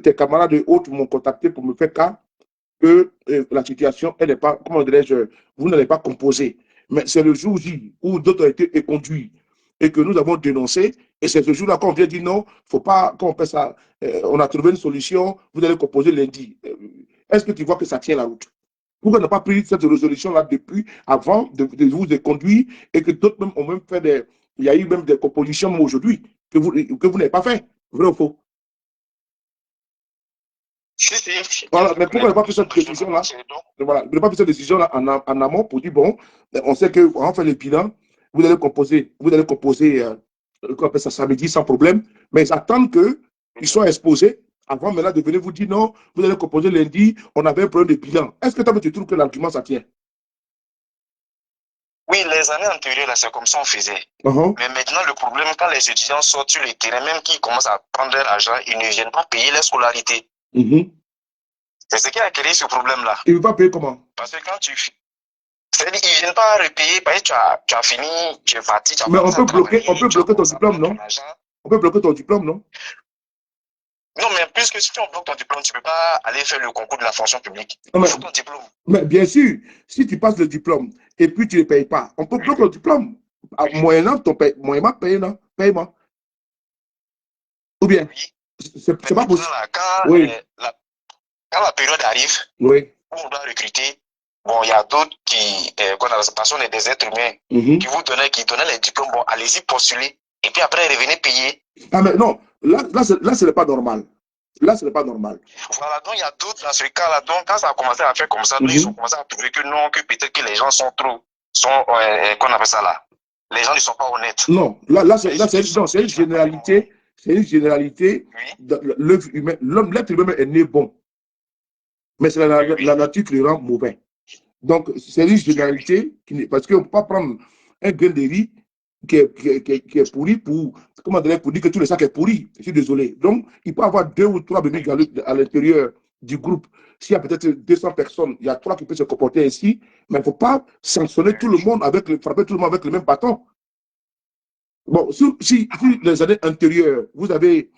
tes camarades et autres m'ont contacté pour me faire cas que la situation, elle n'est pas, comment dirais-je, vous n'allez pas composer. Mais c'est le jour J où d'autres ont été éconduits et que nous avons dénoncé. Et c'est ce jour-là qu'on vient dire non, il ne faut pas qu'on fait ça. On a trouvé une solution, vous allez composer lundi. Est-ce que tu vois que ça tient la route? Pourquoi n'a pas pris cette résolution-là depuis, avant de vous conduire et que d'autres même ont même fait des. Il y a eu même des compositions aujourd'hui que vous n'avez pas fait. Vrai ou faux? Voilà, mais pourquoi ne pas pris cette décision-là? Voilà, ne pas pris cette décision-là en amont pour dire bon, on sait qu'on va faire le bilan, vous allez composer qu'on appelle ça samedi sans problème, mais ils attendent qu'ils soient exposés avant maintenant de venir vous dire non, vous allez composer lundi, on avait un problème de bilan. Est-ce que tu trouves que l'argument ça tient? Oui, les années antérieures, là, c'est comme ça on faisait. Mais maintenant, le problème, quand les étudiants sortent sur le terrain, même qu'ils commencent à prendre leur argent, ils ne viennent pas payer leur scolarité. C'est ce qui a créé ce problème-là. Ils ne vont pas payer comment? Parce que quand tu... C'est-à-dire qu'ils ne viennent pas repayer parce que tu as fini, tu es parti, tu as mais on peut bloquer ton diplôme, non? On peut bloquer ton diplôme, non? Non, mais puisque si on bloque ton diplôme, tu ne peux pas aller faire le concours de la fonction publique. Il faut ton diplôme. Mais bien sûr, si tu passes le diplôme et puis tu ne payes pas, on peut bloquer le diplôme. Moyennant ton paiement. Ou bien, c'est pas possible. Quand la période arrive, oui, où on doit recruter, bon, il y a d'autres qui, parce qu'on est des êtres humains, qui vous donnaient les diplômes, bon, allez-y postuler, et puis après, revenez payer. Ah, mais non, là ce n'est pas normal. Là, ce n'est pas normal. Voilà, donc il y a d'autres dans ce cas-là. Donc, quand ça a commencé à faire comme ça, ils ont commencé à trouver que non, que peut-être que les gens sont trop, qu'on appelle ça là. Les gens ne sont pas honnêtes. Non, là c'est une généralité. C'est une généralité. L'être humain est né bon. Mais c'est la nature qui le rend mauvais. Donc, c'est une généralité, parce qu'on ne peut pas prendre un grain de riz qui est pourri pour dire que tout le sac est pourri. Je suis désolé. Donc, il peut y avoir 2 ou 3 bébés à l'intérieur du groupe. S'il y a peut-être 200 personnes, il y a 3 qui peuvent se comporter ainsi, mais il ne faut pas sanctionner tout le monde frapper tout le monde avec le même bâton. Bon, si les années antérieures, vous avez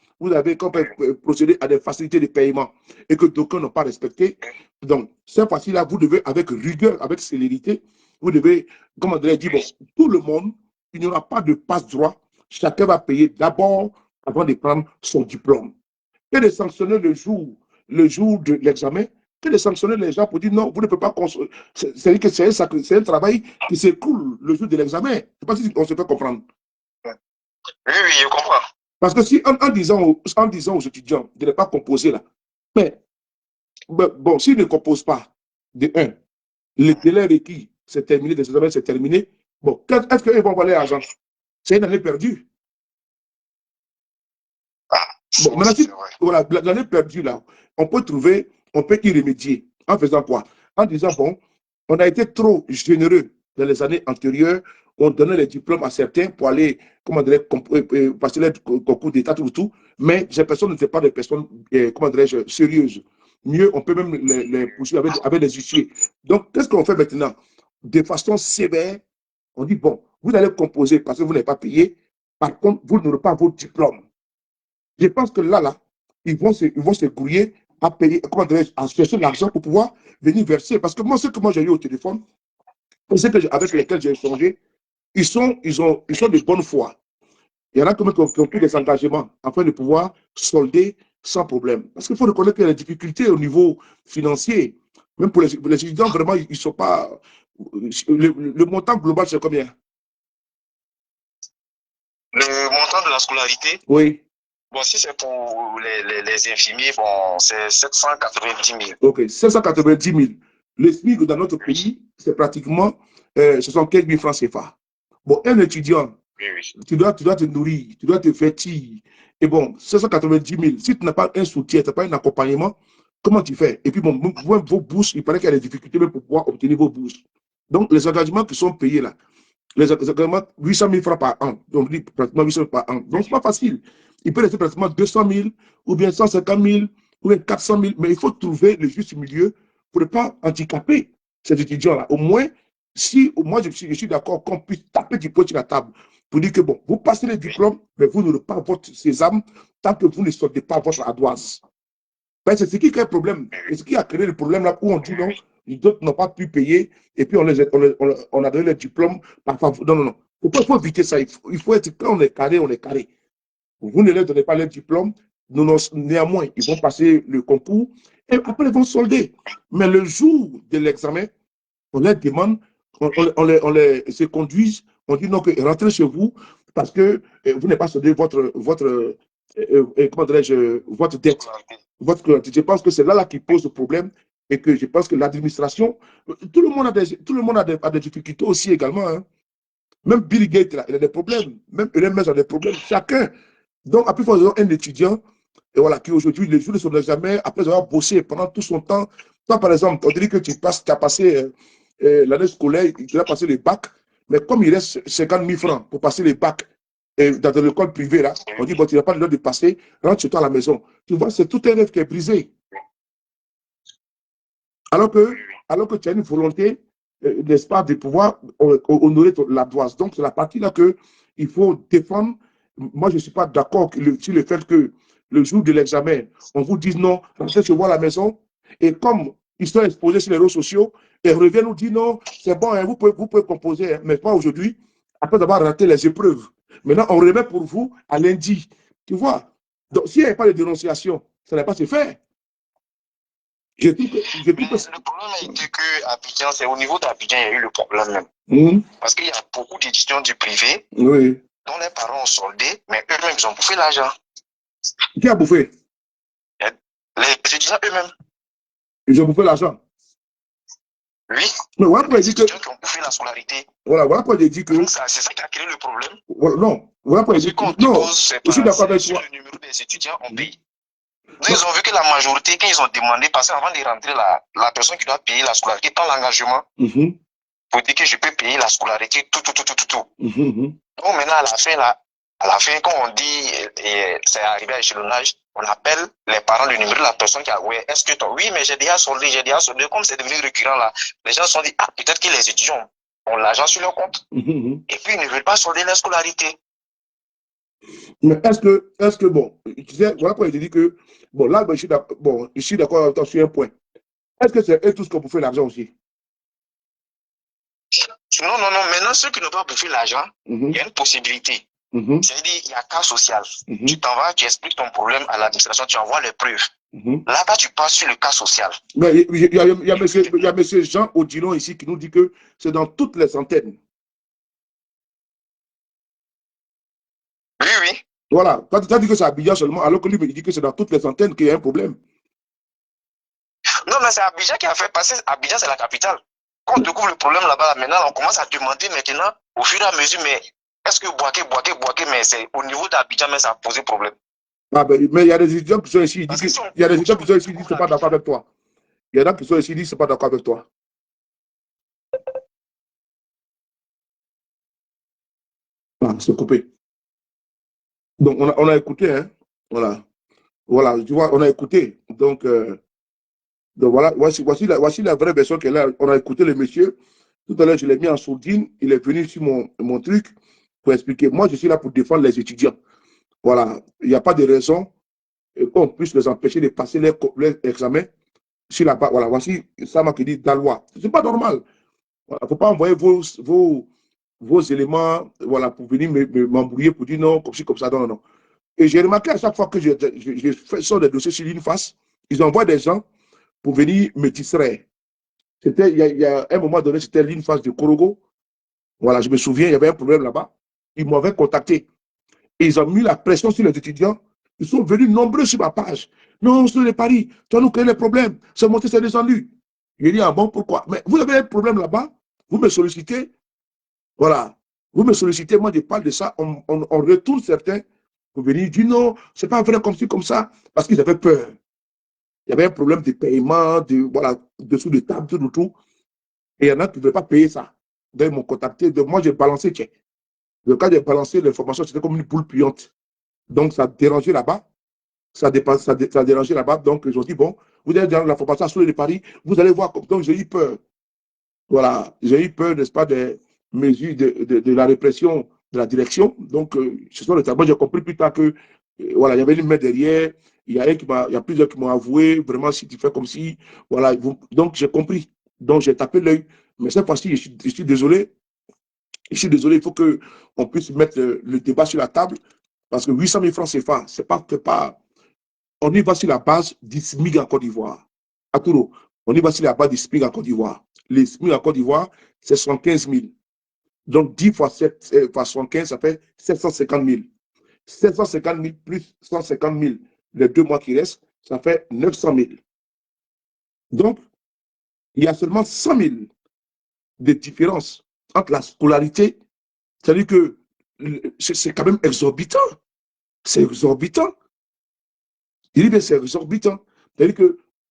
procédé à des facilités de paiement et que d'aucuns n'ont pas respecté, donc cette fois-ci-là, vous devez, avec rigueur, avec célérité, vous devez, comment dire, bon, tout le monde, il n'y aura pas de passe-droit, chacun va payer d'abord avant de prendre son diplôme. Que de sanctionner le jour de l'examen, que de sanctionner les gens pour dire non, vous ne pouvez pas construire. C'est-à-dire que c'est un travail qui s'écoule le jour de l'examen. Je ne sais pas si on se fait comprendre. Oui, je comprends. Parce que si en disant aux étudiants de ne pas composer là, mais bon, s'ils ne composent pas, de 1, le délai requis, c'est terminé, les examens, c'est terminé. Bon, est-ce qu'ils vont avoir l'argent? C'est une année perdue. Bon, maintenant, voilà, l'année perdue là, on peut y remédier. En faisant quoi? En disant, bon, On a été trop généreux dans les années antérieures. On donnait les diplômes à certains pour aller, comment dirais, passer les concours d'État, tout. Mais ces personnes n'étaient pas des personnes, comment dirais-je, sérieuses. Mieux, on peut même les poursuivre avec des huissiers. Donc, qu'est-ce qu'on fait maintenant? De façon sévère, on dit, bon, vous allez composer parce que vous n'avez pas payé. Par contre, vous n'aurez pas vos diplômes. Je pense que là, ils vont se grouiller à payer, comment dirais-je, à chercher l'argent pour pouvoir venir verser. Parce que moi, ce que moi j'ai eu au téléphone, ceux avec lesquels j'ai échangé, ils sont de bonne foi. Il y en a qui ont pris des engagements afin de pouvoir solder sans problème. Parce qu'il faut reconnaître qu'il y a des difficultés au niveau financier. Même pour les étudiants, vraiment, ils ne sont pas. Le montant global, c'est combien? Le montant de la scolarité? Oui. Bon, si c'est pour les infirmiers, bon, c'est 790 000. OK, 790 000. Le SMIC dans notre pays, c'est pratiquement 75 000 francs CFA. Bon, un étudiant, oui. Tu dois te nourrir, tu dois te vêtir. Et bon, 790 000, si tu n'as pas un soutien, tu n'as pas un accompagnement, comment tu fais? Et puis, bon, vos bourses, il paraît qu'il y a des difficultés même pour pouvoir obtenir vos bourses. Donc, les engagements qui sont payés là, les engagements, 800 000 francs par an. Donc, pratiquement 800 000 par an. Donc, ce n'est pas facile. Il peut rester pratiquement 200 000 ou bien 150 000 ou bien 400 000. Mais il faut trouver le juste milieu pour ne pas handicaper ces étudiants-là. Au moins, si moi je suis d'accord qu'on puisse taper du poing sur la table pour dire que bon, vous passez les diplômes, mais vous n'aurez pas votre sésame tant que vous ne sortez pas votre ardoise. Ben, c'est ce qui crée le problème. C'est ce qui a créé le problème là où on dit non, les autres n'ont pas pu payer et puis on a donné les diplômes par faveur. Non. Il faut éviter ça. Il faut être, quand on est carré, on est carré. Vous ne leur donnez pas les diplômes, néanmoins, ils vont passer le concours et après ils vont solder. Mais le jour de l'examen, on les demande, on les se conduise, on dit non, que rentrez chez vous parce que vous n'avez pas soldé votre comment dirais-je, votre dette. Je pense que c'est là qui pose le problème et que je pense que l'administration, tout le monde a des difficultés aussi également. Hein. Même Bill Gates, là, il a des problèmes. Même Elon Musk a des problèmes. Chacun. Donc, après, il faut avoir un étudiant et voilà, qui aujourd'hui, les jours de son examen, après avoir bossé pendant tout son temps, toi, par exemple, on dirait que tu as passé l'année scolaire, tu as passé le bac, mais comme il reste 50 000 francs pour passer le bac dans l'école privée, là, on dit, bon, tu n'as pas le droit de passer, rentre chez toi à la maison. Tu vois, c'est tout un rêve qui est brisé. Alors que tu as une volonté, n'est-ce pas, de pouvoir honorer l'ardoise. Donc, c'est la partie là qu'il faut défendre. Moi, je ne suis pas d'accord sur le fait que le jour de l'examen, on vous dise non, rentrez chez vous à la maison. Et comme ils sont exposés sur les réseaux sociaux, et reviennent nous dire non, c'est bon, hein, vous pouvez composer, hein, mais pas aujourd'hui, après avoir raté les épreuves. Maintenant, on remet pour vous à lundi. Tu vois? Donc, s'il n'y avait pas de dénonciation, ça n'allait pas se faire. Le problème a été que Abidjan, c'est au niveau d'Abidjan, il y a eu le problème même. Parce qu'il y a beaucoup d'étudiants du privé dont les parents ont soldé, mais eux-mêmes, ils ont bouffé l'argent. Qui a bouffé? Les étudiants eux-mêmes. Ils ont bouffé l'argent? Oui. Mais voilà pourquoi les étudiants qui ont bouffé la scolarité. Voilà pourquoi j'ai dit que. C'est ça qui a créé le problème. Voilà, non. Voilà pourquoi j'ai dit que. Non, je suis d'accord avec toi. Le numéro des étudiants, on paye. Donc, ils ont vu que la majorité, quand ils ont demandé, parce qu'avant de rentrer, la personne qui doit payer la scolarité prend l'engagement pour dire que je peux payer la scolarité, tout. Donc maintenant, à la fin, quand on dit, c'est arrivé à l'échelonnage, on appelle les parents, le numéro de la personne qui a, ouais, est-ce que toi, oui, mais j'ai déjà soldé, comme c'est devenu récurrent là, les gens se sont dit, ah, peut-être que les étudiants ont l'argent sur leur compte, et puis ils ne veulent pas solder la scolarité. Mais est-ce que bon, tu sais, voilà pourquoi je dis que, bon, là, je suis d'accord avec toi sur un point. Est-ce que c'est eux tous qui ont bouffé l'argent aussi? Non. Maintenant, ceux qui n'ont pas bouffé l'argent, il y a une possibilité. C'est-à-dire, il y a cas social. Tu t'en vas, tu expliques ton problème à l'administration, tu envoies les preuves. Là-bas, tu passes sur le cas social. Mais il y a monsieur Jean Odilon ici qui nous dit que c'est dans toutes les antennes. Oui. Voilà. Tu as dit que c'est Abidjan seulement, alors que lui, il dit que c'est dans toutes les antennes qu'il y a un problème. Non, mais c'est Abidjan qui a fait passer. Abidjan, c'est la capitale. Quand on découvre le problème là-bas, maintenant, on commence à demander maintenant, au fur et à mesure, mais est-ce que Boaké, mais c'est au niveau d'Abidjan, mais ça a posé problème. Ah ben, mais il y a des étudiants qui sont ici, ils disent il y a des étudiants qui sont ici, ils disent que c'est pas d'accord avec toi. Il y en a qui sont ici, ils disent que c'est pas d'accord avec toi. c'est coupé. Donc, on a écouté, hein. Voilà, tu vois, on a écouté. Donc voilà, voici la vraie version qu'elle a. On a écouté le monsieur. Tout à l'heure, je l'ai mis en sourdine. Il est venu sur mon truc pour expliquer. Moi, je suis là pour défendre les étudiants. Voilà, il n'y a pas de raison qu'on puisse les empêcher de passer leur examen sur la base. Voilà, voici ça m'a dit dans la loi. Ce n'est pas normal. Il ne faut pas envoyer vos éléments voilà, pour venir m'embrouiller, pour dire non, comme ci, comme ça. Non, non, non. Et j'ai remarqué à chaque fois que je sors des dossiers sur l'INFAS, ils envoient des gens pour venir me distraire. Il y a un moment donné, c'était l'INFAS de Korogo. Voilà, je me souviens, il y avait un problème là-bas. Ils m'avaient contacté. Et ils ont mis la pression sur les étudiants. Ils sont venus nombreux sur ma page. Non, c'est les paris. Tu vas nous créer les problèmes. C'est monté, c'est descendu. J'ai dit, ah bon, pourquoi? Mais vous avez un problème là-bas. Vous me sollicitez. Voilà. Vous me sollicitez. Moi, je parle de ça. On retourne certains pour venir dire non, c'est pas vrai comme ci, comme ça. Parce qu'ils avaient peur. Il y avait un problème de paiement, voilà, dessous de table, tout. Et il y en a qui ne veulent pas payer ça. Donc, ils m'ont contacté. Donc, moi, j'ai balancé, tiens. Le cas j'ai balancé l'information, c'était comme une boule puante. Donc, ça dérangeait là-bas. Ça dérangeait là-bas. Donc, ils ont dit, bon, vous avez dans l'information sur les paris, vous allez voir. Donc, j'ai eu peur. Voilà. J'ai eu peur, n'est-ce pas, des mesures de la répression de la direction. Donc, ce sont les tableaux. J'ai compris plus tard que, voilà, il y avait une main derrière. Il y a plusieurs qui m'ont avoué, vraiment, si tu fais comme si, voilà. Donc, j'ai compris. Donc, j'ai tapé l'œil. Mais cette fois-ci, je suis désolé. Je suis désolé, il faut qu'on puisse mettre le débat sur la table. Parce que 800 000 francs CFA, c'est pas. On y va sur la base du SMIC en Côte d'Ivoire. À Touro, on y va sur la base du SMIC en Côte d'Ivoire. Les SMIC en Côte d'Ivoire, c'est 75 000. Donc 10 fois 75, ça fait 750 000. 750 000 plus 150 000, les 2 mois qui restent, ça fait 900 000. Donc, il y a seulement 100 000 de différence entre la scolarité. C'est-à-dire que c'est quand même exorbitant. C'est exorbitant. Il dit que c'est exorbitant. C'est-à-dire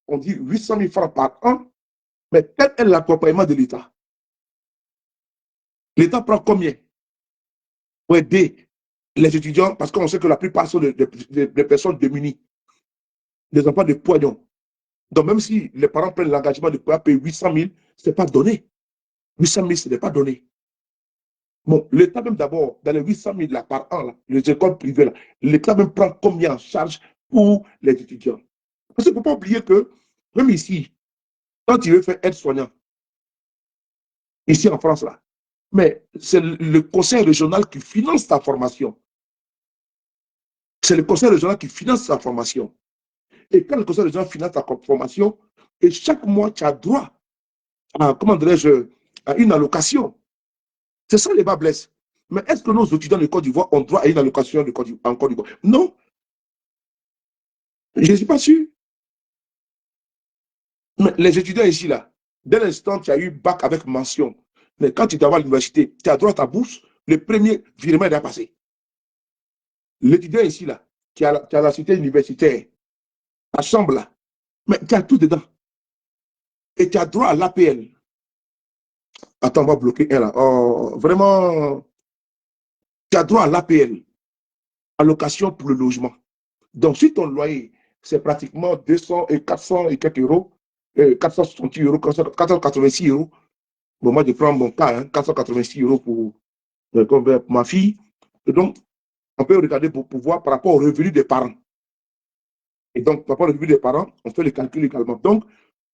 qu'on dit 800 000 francs par an, mais quel est l'accompagnement de l'État? L'État prend combien pour aider les étudiants? Parce qu'on sait que la plupart sont des personnes démunies, des enfants de poignons. Donc, même si les parents prennent l'engagement de pouvoir payer 800 000, ce n'est pas donné. 800 000, ce n'est pas donné. Bon, l'État même d'abord, dans les 800 000 là, par an, là, les écoles privées, l'État même prend combien en charge pour les étudiants? Parce qu'il ne faut pas oublier que, même ici, quand tu veux faire aide-soignant, ici en France, là, mais c'est le conseil régional qui finance ta formation. C'est le conseil régional qui finance ta formation. Et quand le conseil régional finance ta formation, et chaque mois, tu as droit à, comment dirais-je, à une allocation. C'est ça les bas blessent. Mais est-ce que nos étudiants de Côte d'Ivoire ont droit à une allocation en Côte d'Ivoire? Non. Je ne suis pas sûr. Mais les étudiants ici, là, dès l'instant tu as eu bac avec mention, mais quand tu t'envoies à l'université, tu as droit à ta bourse, le premier virement est passé. L'étudiant ici, là, qui a la cité universitaire, la chambre, là, mais tu as tout dedans. Et tu as droit à l'APL. Attends, on va bloquer un là. Oh, vraiment, tu as droit à l'APL, allocation pour le logement. Donc, si ton loyer, c'est pratiquement 200 et 400 et quelques euros, 460 euros, 486 euros, bon, moi, je prends mon cas, hein, 486 euros pour ma fille. Et donc, on peut regarder pour voir par rapport au revenu des parents. Et donc, par rapport au revenu des parents, on fait le calcul également. Donc,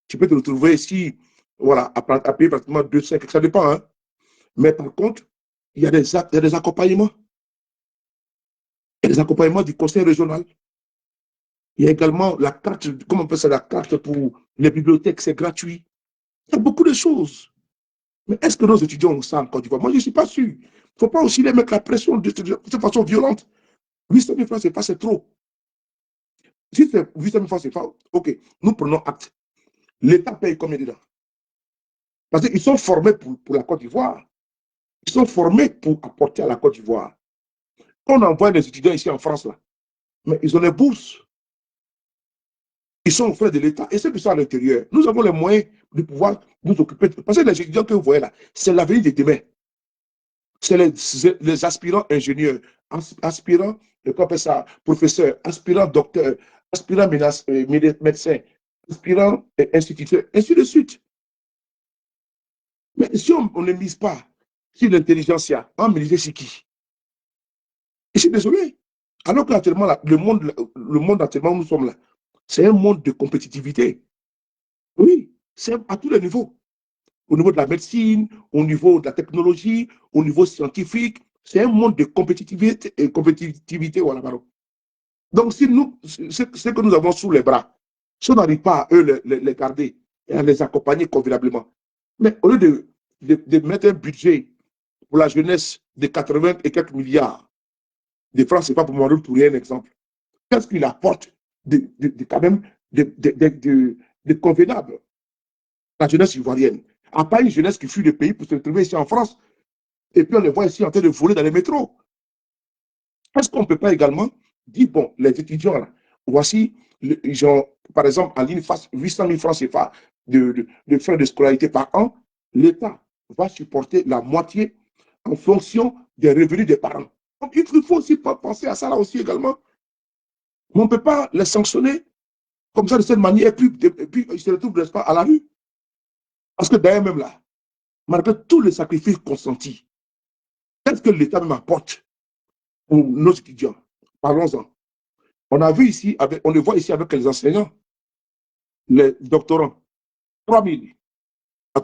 tu peux te retrouver ici, voilà, à payer pratiquement 200, ça dépend. Hein. Mais par contre, il y a des accompagnements. Il y a des accompagnements du conseil régional. Il y a également la carte, comment on appelle ça, la carte pour les bibliothèques, c'est gratuit. Il y a beaucoup de choses. Mais est-ce que nos étudiants ont ça en Côte d'Ivoire? Moi, je ne suis pas sûr. Il ne faut pas aussi les mettre la pression de cette façon violente. 800 000 francs, c'est trop. Si c'est 800 000 francs, c'est pas. OK, nous prenons acte. L'État paye combien dedans? Parce qu'ils sont formés pour la Côte d'Ivoire. Ils sont formés pour apporter à la Côte d'Ivoire. Quand on envoie les étudiants ici en France, là, mais ils ont les bourses. Ils sont aux frais de l'État. Et ceux qui sont à l'intérieur, nous avons les moyens de pouvoir nous occuper. Parce que les étudiants que vous voyez là, c'est l'avenir de demain. C'est les aspirants ingénieurs, aspirants, comment on appelle ça, professeurs, aspirants docteurs, aspirants médecins, aspirants instituteurs, ainsi de suite. Mais si on ne mise pas sur l'intelligentsia, on milite sur qui? Et je suis désolé. Alors qu'actuellement, le monde actuellement où nous sommes là, c'est un monde de compétitivité. Oui, c'est à tous les niveaux. Au niveau de la médecine, au niveau de la technologie, au niveau scientifique, c'est un monde de compétitivité, voilà, pardon. Donc, si nous, ce que nous avons sous les bras, si on n'arrive pas à eux les garder et à les accompagner convenablement, mais au lieu de mettre un budget pour la jeunesse de 80 et quelques milliards de francs, c'est pas pour moi pour rien un exemple. Qu'est-ce qu'il apporte quand même de convenable la jeunesse ivoirienne? À part une jeunesse qui fuit le pays pour se retrouver ici en France, et puis on les voit ici en train de voler dans les métros. Est-ce qu'on ne peut pas également dire, bon, les étudiants, là, voici, par exemple, en ligne face 800 000 francs CFA de frais de scolarité par an, l'État va supporter la moitié en fonction des revenus des parents. Donc, il faut aussi penser à ça là aussi également. Mais on ne peut pas les sanctionner comme ça de cette manière, et puis ils se retrouvent, n'est-ce pas, à la rue. Parce que d'ailleurs, même là, malgré tous les sacrifices consentis, qu'est-ce que l'État même apporte pour nos étudiants? Parlons-en. On a vu ici, on le voit ici avec les enseignants, les doctorants, 3 000.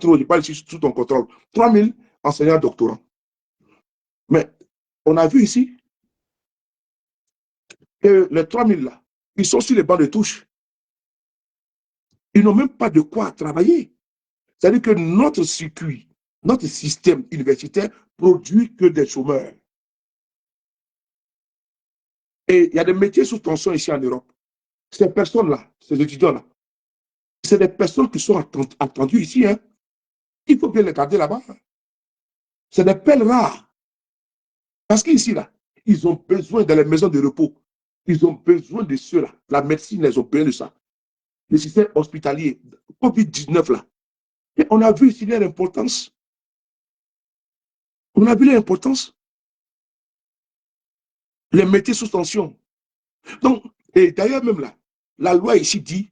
Je ne parle ici sous ton contrôle. 3 000 enseignants doctorants. Mais on a vu ici que les 3 000 là, ils sont sur les bancs de touche. Ils n'ont même pas de quoi travailler. C'est-à-dire que notre circuit, notre système universitaire produit que des chômeurs. Et il y a des métiers sous tension ici en Europe. Ces personnes-là, ces étudiants-là, c'est des personnes qui sont attendues ici. Hein. Il faut bien les garder là-bas. C'est des pelles rares. Parce qu'ici, là, ils ont besoin de les maisons de repos. Ils ont besoin de ceux-là. La médecine, ils ont besoin de ça. Le système hospitalier, COVID-19, là. Et on a vu ici leur importance. On a vu l'importance. Les métiers sous tension. Donc, et d'ailleurs, même là, la loi ici dit,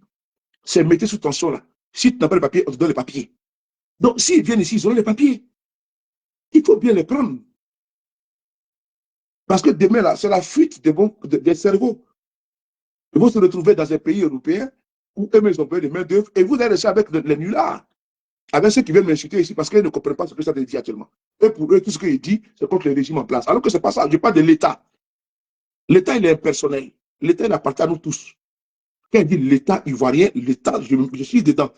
ces métiers sous tension, là, si tu n'as pas de papier, on te donne les papiers. Donc, s'ils viennent ici, ils auront les papiers. Il faut bien les prendre. Parce que demain, là, c'est la fuite des cerveaux. Ils vont se retrouver dans un pays européen où eux-mêmes ils ont besoin de main-d'œuvre et vous allez rester avec les nullards, avec ceux qui viennent m'insulter ici parce qu'ils ne comprennent pas ce que ça dit actuellement. Et pour eux, tout ce qu'il dit, c'est contre le régime en place. Alors que ce n'est pas ça. Je parle de l'État. L'État, il est impersonnel. L'État, il appartient à nous tous. Quand il dit l'État ivoirien, l'État, je suis dedans.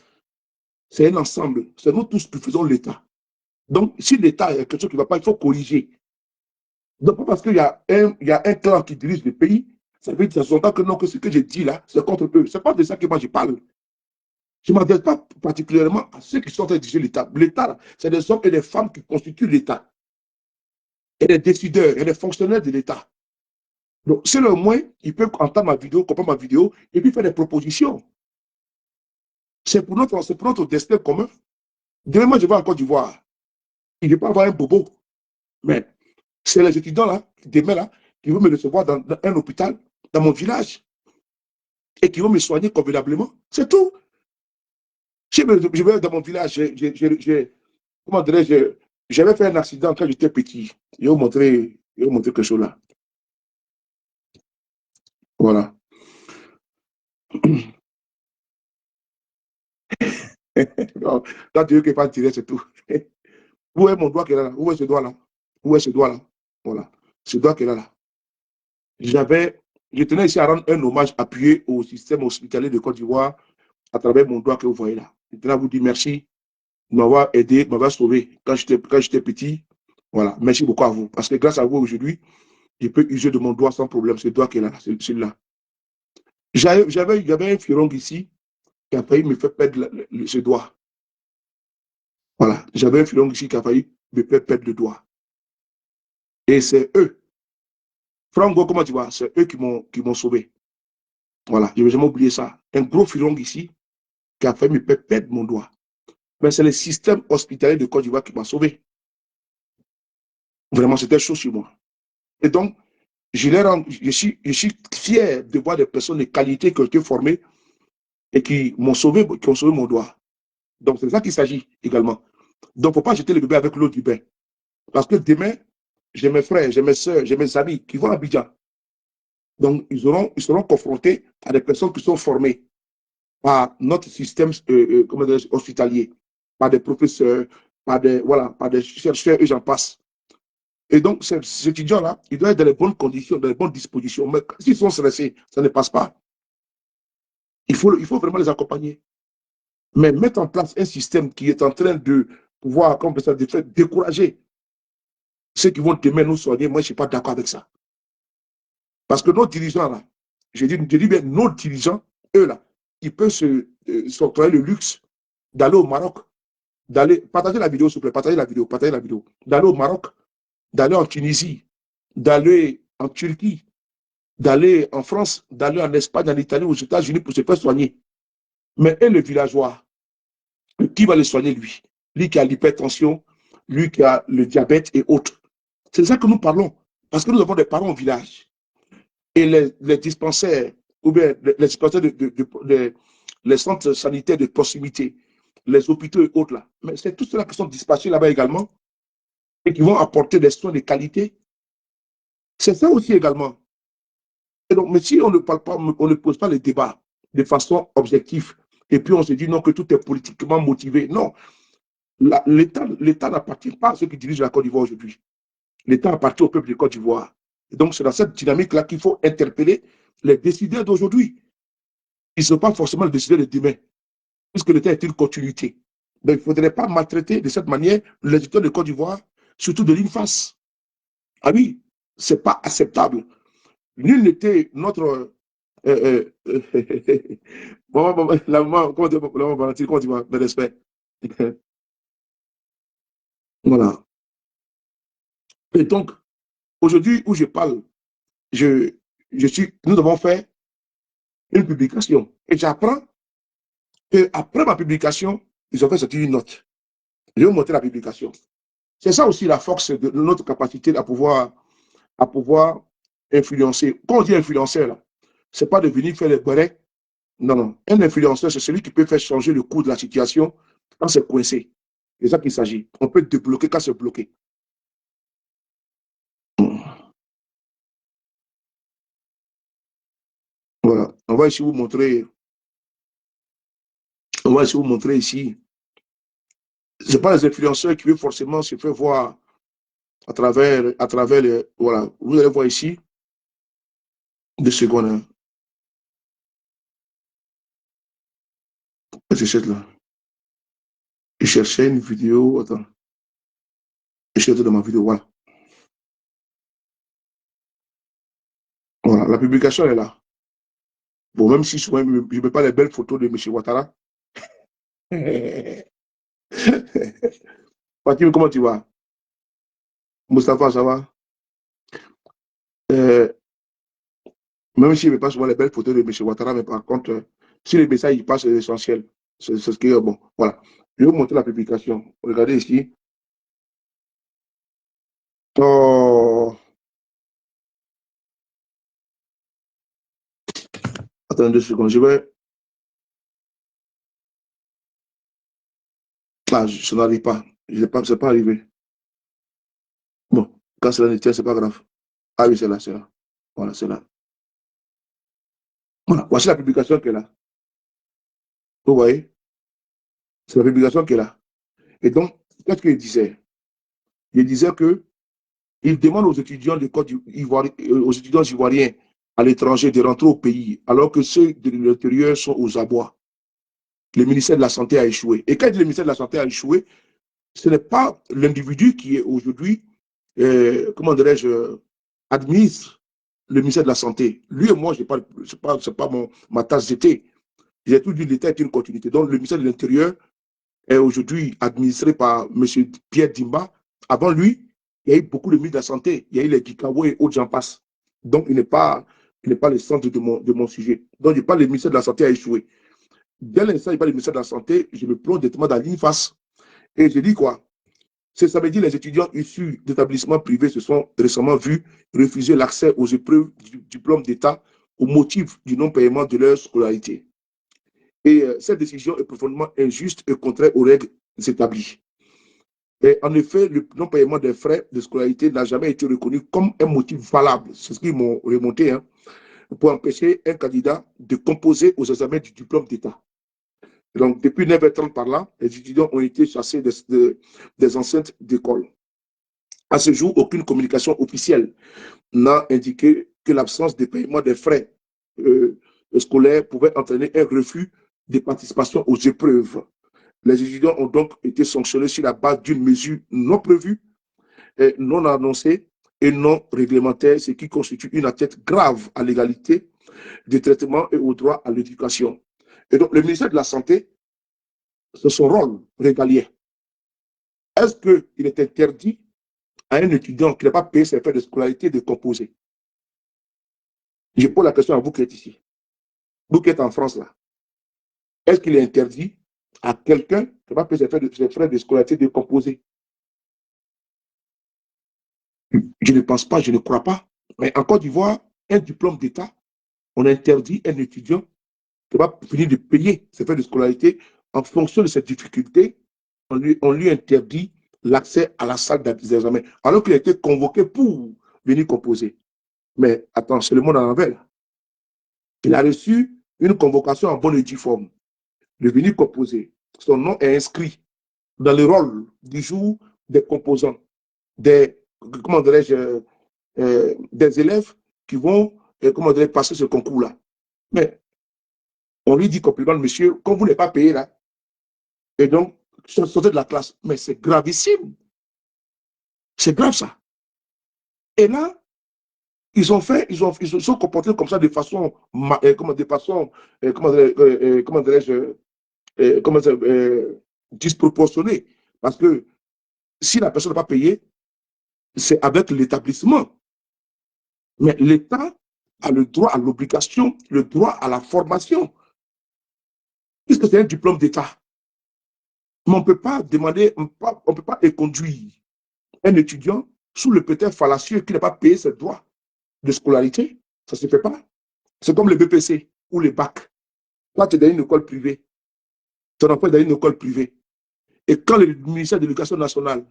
C'est un ensemble. C'est nous tous qui faisons l'État. Donc, si l'État est quelque chose qui ne va pas, il faut corriger. Donc, pas parce qu'il y a un clan qui dirige le pays, ça veut dire que non, que ce que je dis là, c'est contre eux. Ce n'est pas de ça que moi je parle. Je ne m'adresse pas particulièrement à ceux qui sont en train de diriger l'État. L'État, c'est des hommes et des femmes qui constituent l'État. Et des décideurs et des fonctionnaires de l'État. Donc, c'est le moins, ils peuvent entendre ma vidéo, comprendre ma vidéo, et puis faire des propositions. C'est pour notre destin commun. Demain, moi, je vais en Côte d'Ivoire. Il ne va pas avoir un bobo. Mais c'est les étudiants là, demain là, qui vont me recevoir dans un hôpital, dans mon village, et qui vont me soigner convenablement. C'est tout. Je vais dans mon village, comment dirais-je, j'avais fait un accident quand j'étais petit. Je vais vous montrer quelque chose là. Voilà. Non, quand tu veux qu'il pas tirer, c'est tout. Où est mon doigt qui est là? Où est ce doigt là? Où est ce doigt là? Voilà. Ce doigt qui est là. Je tenais ici à rendre un hommage appuyé au système hospitalier de Côte d'Ivoire à travers mon doigt que vous voyez là. Je tenais à vous dire merci de m'avoir aidé, de m'avoir sauvé quand j'étais petit. Voilà. Merci beaucoup à vous. Parce que grâce à vous aujourd'hui, je peux user de mon doigt sans problème. Ce doigt qui est là, celui-là. J'avais un furon ici qui a failli me faire perdre ce doigt. Voilà. J'avais un furon ici qui a failli me faire perdre le doigt. Et c'est eux. Franco, comment tu vois? C'est eux qui m'ont sauvé. Voilà. Je ne vais jamais oublier ça. Un gros furon ici qui a failli me faire perdre mon doigt. Mais c'est le système hospitalier de Côte d'Ivoire qui m'a sauvé. Vraiment, c'était chaud sur moi. Et donc, je suis fier de voir des personnes de qualité qui ont été formées et qui ont sauvé mon doigt. Donc, c'est de ça qu'il s'agit également. Donc, il ne faut pas jeter le bébé avec l'eau du bain. Parce que demain, j'ai mes frères, j'ai mes soeurs, j'ai mes amis qui vont à Abidjan. Donc, ils seront confrontés à des personnes qui sont formées par notre système hospitalier, par des professeurs, par des chercheurs, et j'en passe. Et donc, ces étudiants-là, ils doivent être dans les bonnes conditions, dans les bonnes dispositions. Mais s'ils sont stressés, ça ne passe pas. Il faut vraiment les accompagner. Mais mettre en place un système qui est en train de pouvoir, comme ça, de faire décourager ceux qui vont demain nous soigner, moi, je ne suis pas d'accord avec ça. Parce que nos dirigeants, là, je dis bien nos dirigeants, eux, là, ils peuvent s'octroyer le luxe d'aller au Maroc, partagez la vidéo, s'il vous plaît, partagez la vidéo, d'aller au Maroc, d'aller en Tunisie, d'aller en Turquie, d'aller en France, d'aller en Espagne, en Italie, aux États-Unis pour se faire soigner. Mais et le villageois, qui va le soigner, lui? Lui qui a l'hypertension, lui qui a le diabète et autres. C'est de ça que nous parlons. Parce que nous avons des parents au village. Et les dispensaires, ou bien les dispensaires les centres sanitaires de proximité, les hôpitaux et autres là. Mais c'est tout cela qui sont dispatchés là-bas également et qui vont apporter des soins de qualité. C'est ça aussi également. Et donc, mais si on ne parle pas, on ne pose pas les débats de façon objective, et puis on se dit non, que tout est politiquement motivé. Non, l'État n'appartient pas à ceux qui dirigent la Côte d'Ivoire aujourd'hui. L'État appartient au peuple de Côte d'Ivoire. Et donc, c'est dans cette dynamique-là qu'il faut interpeller les décideurs d'aujourd'hui. Ils ne sont pas forcément les décideurs de demain, puisque l'État est une continuité. Donc, il ne faudrait pas maltraiter de cette manière les éditeurs de Côte d'Ivoire, surtout de l'INFAS. Ah oui, ce n'est pas acceptable. Nul n'était notre. La maman, comment tu vas, de respect. Voilà. Et donc, aujourd'hui où je parle, nous avons fait une publication. Et j'apprends qu'après ma publication, ils ont fait sortir une note. Je vais vous montrer la publication. C'est ça aussi la force de notre capacité à pouvoir influencer. Quand on dit influenceur, là, c'est pas de venir faire les barrettes. Non, non. Un influenceur, c'est celui qui peut faire changer le cours de la situation quand c'est coincé. C'est ça qu'il s'agit. On peut débloquer quand c'est bloqué. Voilà. On va ici vous montrer. On va ici vous montrer ici. Ce n'est pas les influenceurs qui veulent forcément se faire voir à travers les. Voilà. Vous allez voir ici. 2 secondes. Hein. Je cherche là. Je cherchais une vidéo. Attends. Je cherche dans ma vidéo. Voilà. Voilà. La publication est là. Bon, même si souvent, je ne mets pas les belles photos de M. Ouattara. Fatim, comment tu vas? Moustapha, ça va? Même si je ne mets pas souvent les belles photos de M. Ouattara, mais par contre, si les messages passent, c'est essentiel. C'est ce qui est bon. Voilà. Je vais vous montrer la publication. Regardez ici. Oh. Attendez 2 secondes. Je vais. Ah, je n'arrive pas. Ce n'est pas arrivé. Bon, quand cela ne tient, ce n'est pas grave. Ah oui, c'est là, c'est là. Voilà, c'est là. Voilà. Voici la publication qui est là. Vous voyez? C'est la publication qui est là. Et donc, qu'est-ce qu'il disait? Il disait que il demande aux étudiants de Côte d'Ivoire, aux étudiants ivoiriens à l'étranger de rentrer au pays, alors que ceux de l'intérieur sont aux abois. Le ministère de la Santé a échoué. Et quand le ministère de la Santé a échoué, ce n'est pas l'individu qui est aujourd'hui, comment dirais-je, administre le ministère de la Santé. Lui et moi, ce n'est pas ma tasse d'été. J'ai tout dit, l'État est une continuité. Donc, le ministère de l'Intérieur est aujourd'hui administré par M. Pierre Dimba. Avant lui, il y a eu beaucoup de ministres de la Santé. Il y a eu les Gikawo et autres, j'en passe. Donc, il n'est pas le centre de mon sujet. Donc, je parle du ministère de la Santé a échoué. Dès l'instant où il parle du ministère de la Santé, je me plonge directement dans l'INFAS. Et je dis quoi? Ce samedi, les étudiants issus d'établissements privés se sont récemment vus refuser l'accès aux épreuves du diplôme d'État au motif du non-paiement de leur scolarité. Et cette décision est profondément injuste et contraire aux règles établies. Et en effet, le non-paiement des frais de scolarité n'a jamais été reconnu comme un motif valable, c'est ce qu'ils m'ont remonté, hein, pour empêcher un candidat de composer aux examens du diplôme d'État. Donc, depuis 9h30 par là, les étudiants ont été chassés des enceintes d'école. À ce jour, aucune communication officielle n'a indiqué que l'absence de paiement des frais scolaires pouvait entraîner un refus de participation aux épreuves. Les étudiants ont donc été sanctionnés sur la base d'une mesure non prévue, non annoncée et non réglementaire, ce qui constitue une atteinte grave à l'égalité de traitement et au droit à l'éducation. Et donc, le ministère de la Santé, c'est son rôle régalien. Est-ce qu'il est interdit à un étudiant qui n'a pas payé ses frais de scolarité de composer? Je pose la question à vous qui êtes ici. Vous qui êtes en France, là. Est-ce qu'il est interdit à quelqu'un qui n'a pas payé ses frais de scolarité de composer? Je ne pense pas, je ne crois pas. Mais en Côte d'Ivoire, un diplôme d'État, on interdit un étudiant qui va finir de payer ses frais de scolarité en fonction de ses difficultés. On lui interdit l'accès à la salle d'examen, alors qu'il a été convoqué pour venir composer. Mais attends, c'est le monde à l'envers. Il a reçu une convocation en bonne et due forme de venir composer. Son nom est inscrit dans le rôle du jour des composants, des, comment dirais-je, des élèves qui vont passer ce concours-là. Mais on lui dit complètement, monsieur, comme vous n'êtes pas payé là, et donc, sortez de la classe. Mais c'est gravissime. C'est grave ça. Et là, ils se sont comportés comme ça de façon, disproportionnée. Parce que si la personne n'a pas payé, c'est avec l'établissement. Mais l'État a le droit à l'obligation, le droit à la formation. Puisque c'est un diplôme d'État. Mais on ne peut pas demander, on ne peut pas éconduire un étudiant sous le prétexte fallacieux qui n'a pas payé ses droits de scolarité. Ça ne se fait pas. C'est comme le BPC ou le bac. Toi, tu es dans une école privée. Ton enfant est dans une école privée. Et quand le ministère de l'Éducation nationale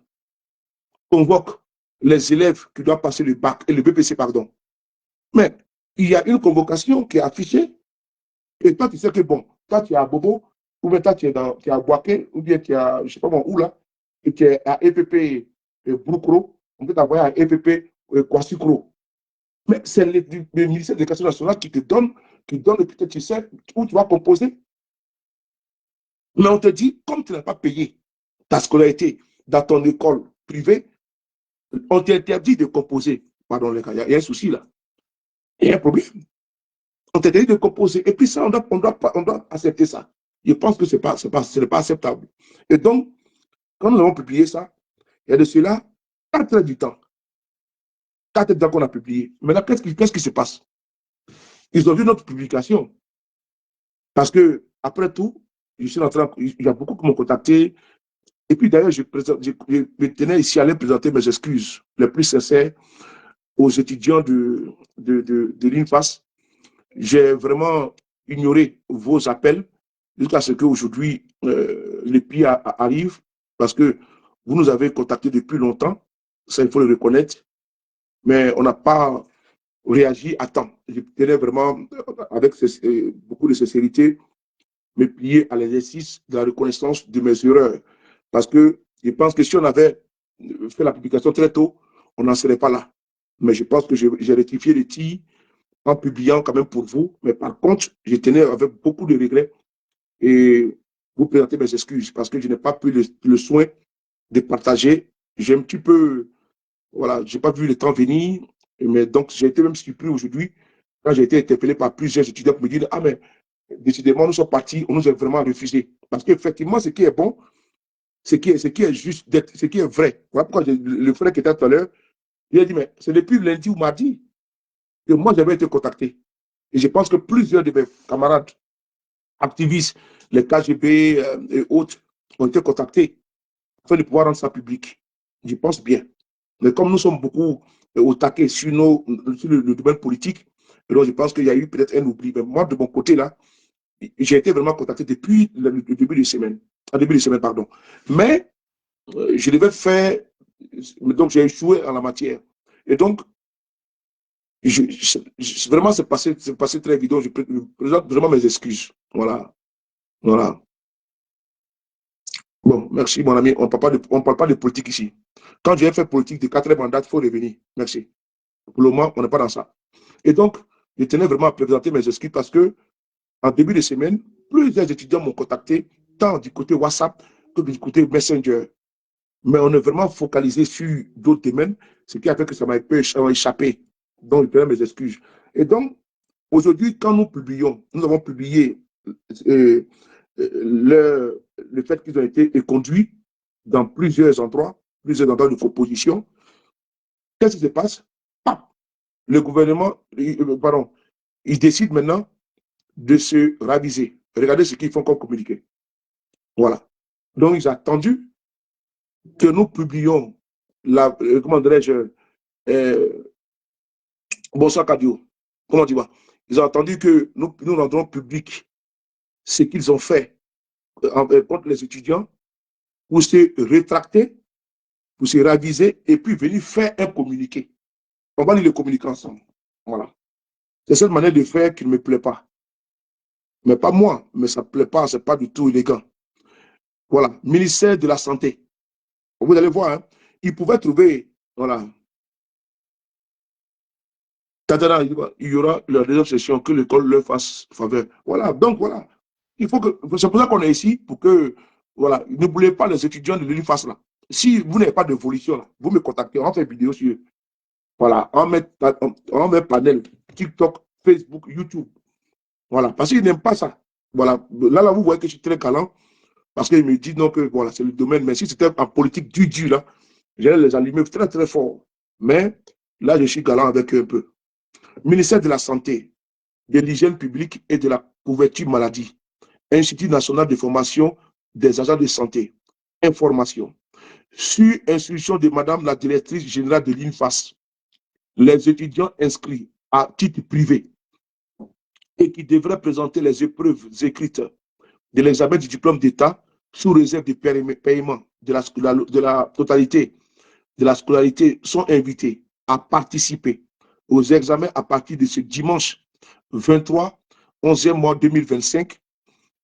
convoque les élèves qui doivent passer le bac, et le BPC, pardon, mais il y a une convocation qui est affichée, et toi, tu sais que bon, toi, tu es à Bobo, ou bien toi, tu es à Boaké, ou bien tu es à, je ne sais pas moi, où là, et tu es à EPP Broukro, on peut t'envoyer à EPP Kwasukro. Mais c'est le ministère de l'Éducation nationale qui te donne, peut-être, tu sais, où tu vas composer. Mais on te dit, comme tu n'as pas payé ta scolarité dans ton école privée, on t'interdit de composer. Pardon, les gars, il y a un souci là. Il y a un problème. On t'interdit de composer. Et puis ça, on doit accepter ça. Je pense que ce n'est pas acceptable. Et donc, quand nous avons publié ça, il y a de cela 4 heures du temps. 4 heures du temps qu'on a publié. Maintenant, qu'est-ce qui se passe? Ils ont vu notre publication. Parce que, après tout, je suis en train, il y a beaucoup qui m'ont contacté. Et puis d'ailleurs, je tenais ici à aller présenter mes excuses les plus sincères aux étudiants de l'INFAS. J'ai vraiment ignoré vos appels jusqu'à ce qu'aujourd'hui, les pires arrivent parce que vous nous avez contactés depuis longtemps, ça il faut le reconnaître, mais on n'a pas réagi à temps. Je tenais vraiment, avec beaucoup de sincérité, me plier à l'exercice de la reconnaissance de mes erreurs. Parce que je pense que si on avait fait la publication très tôt, on n'en serait pas là. Mais je pense que j'ai rectifié les tirs en publiant quand même pour vous. Mais par contre, je tenais avec beaucoup de regrets et vous présenter mes excuses parce que je n'ai pas pu le soin de partager. J'ai un petit peu, voilà, je n'ai pas vu le temps venir. Mais donc, j'ai été même surpris aujourd'hui quand j'ai été interpellé par plusieurs étudiants pour me dire, ah mais décidément, nous sommes partis, on nous a vraiment refusé. Parce qu'effectivement, ce qui est bon, ce qui est juste, ce qui est vrai. Voilà pourquoi le frère qui était tout à l'heure, il a dit, mais c'est depuis lundi ou mardi que moi j'avais été contacté. Et je pense que plusieurs de mes camarades activistes, les KGB et autres, ont été contactés afin de pouvoir rendre ça public. Je pense bien. Mais comme nous sommes beaucoup au taquet sur le domaine politique, alors je pense qu'il y a eu peut-être un oubli. Mais moi, de mon côté, là, j'ai été vraiment contacté depuis le début de semaine. En début de semaine, pardon. Mais je devais faire. Donc, j'ai échoué en la matière. Et donc, vraiment, c'est passé très vite. Je présente vraiment mes excuses. Voilà. Voilà. Bon, merci, mon ami. On ne parle pas de politique ici. Quand j'ai fait politique de 4 mandats, il faut revenir. Merci. Pour le moment, on n'est pas dans ça. Et donc, je tenais vraiment à présenter mes excuses parce que, en début de semaine, plusieurs étudiants m'ont contacté, tant du côté WhatsApp que du côté Messenger. Mais on est vraiment focalisé sur d'autres domaines, ce qui a fait que ça m'a échappé. Donc, je tenais mes excuses. Et donc, aujourd'hui, quand nous avons publié euh, le fait qu'ils ont été conduits dans plusieurs endroits de proposition. Qu'est-ce qui se passe? Le gouvernement, pardon, il décide maintenant de se raviser. Regardez ce qu'ils font comme communiqué. Voilà. Donc, ils ont attendu que nous publions comment dirais-je, Bonsoir Cadio. Comment tu vois? Ils ont attendu que nous rendrons public ce qu'ils ont fait contre les étudiants pour se rétracter, pour se raviser et puis venir faire un communiqué. On va lire le communiqué ensemble. Voilà. C'est cette manière de faire qui ne me plaît pas. Mais pas moi, mais ça ne plaît pas, ce n'est pas du tout élégant. Voilà. Ministère de la Santé. Vous allez voir, hein, ils pouvaient trouver, voilà. Il y aura la deuxième session que l'école leur fasse faveur. Voilà. Donc, voilà. C'est pour ça qu'on est ici, pour que, voilà, n'oubliez pas les étudiants de l'UNIFAS là. Si vous n'avez pas d'évolution, là, vous me contactez, on fait une vidéo sur, voilà, on met panel, TikTok, Facebook, YouTube. Voilà, parce qu'ils n'aiment pas ça. Voilà, là, vous voyez que je suis très galant, parce qu'ils me disent non, que voilà, c'est le domaine. Mais si c'était en politique du, là, j'allais les allumer très, très fort. Mais là, je suis galant avec eux un peu. Ministère de la Santé, de l'Hygiène publique et de la couverture maladie. Institut national de formation des agents de santé. Information. Sur instruction de Madame la directrice générale de l'INFAS, les étudiants inscrits à titre privé et qui devraient présenter les épreuves écrites de l'examen du diplôme d'État sous réserve de paiement de la totalité de la scolarité sont invités à participer aux examens à partir de ce dimanche 23, 11e mois 2025.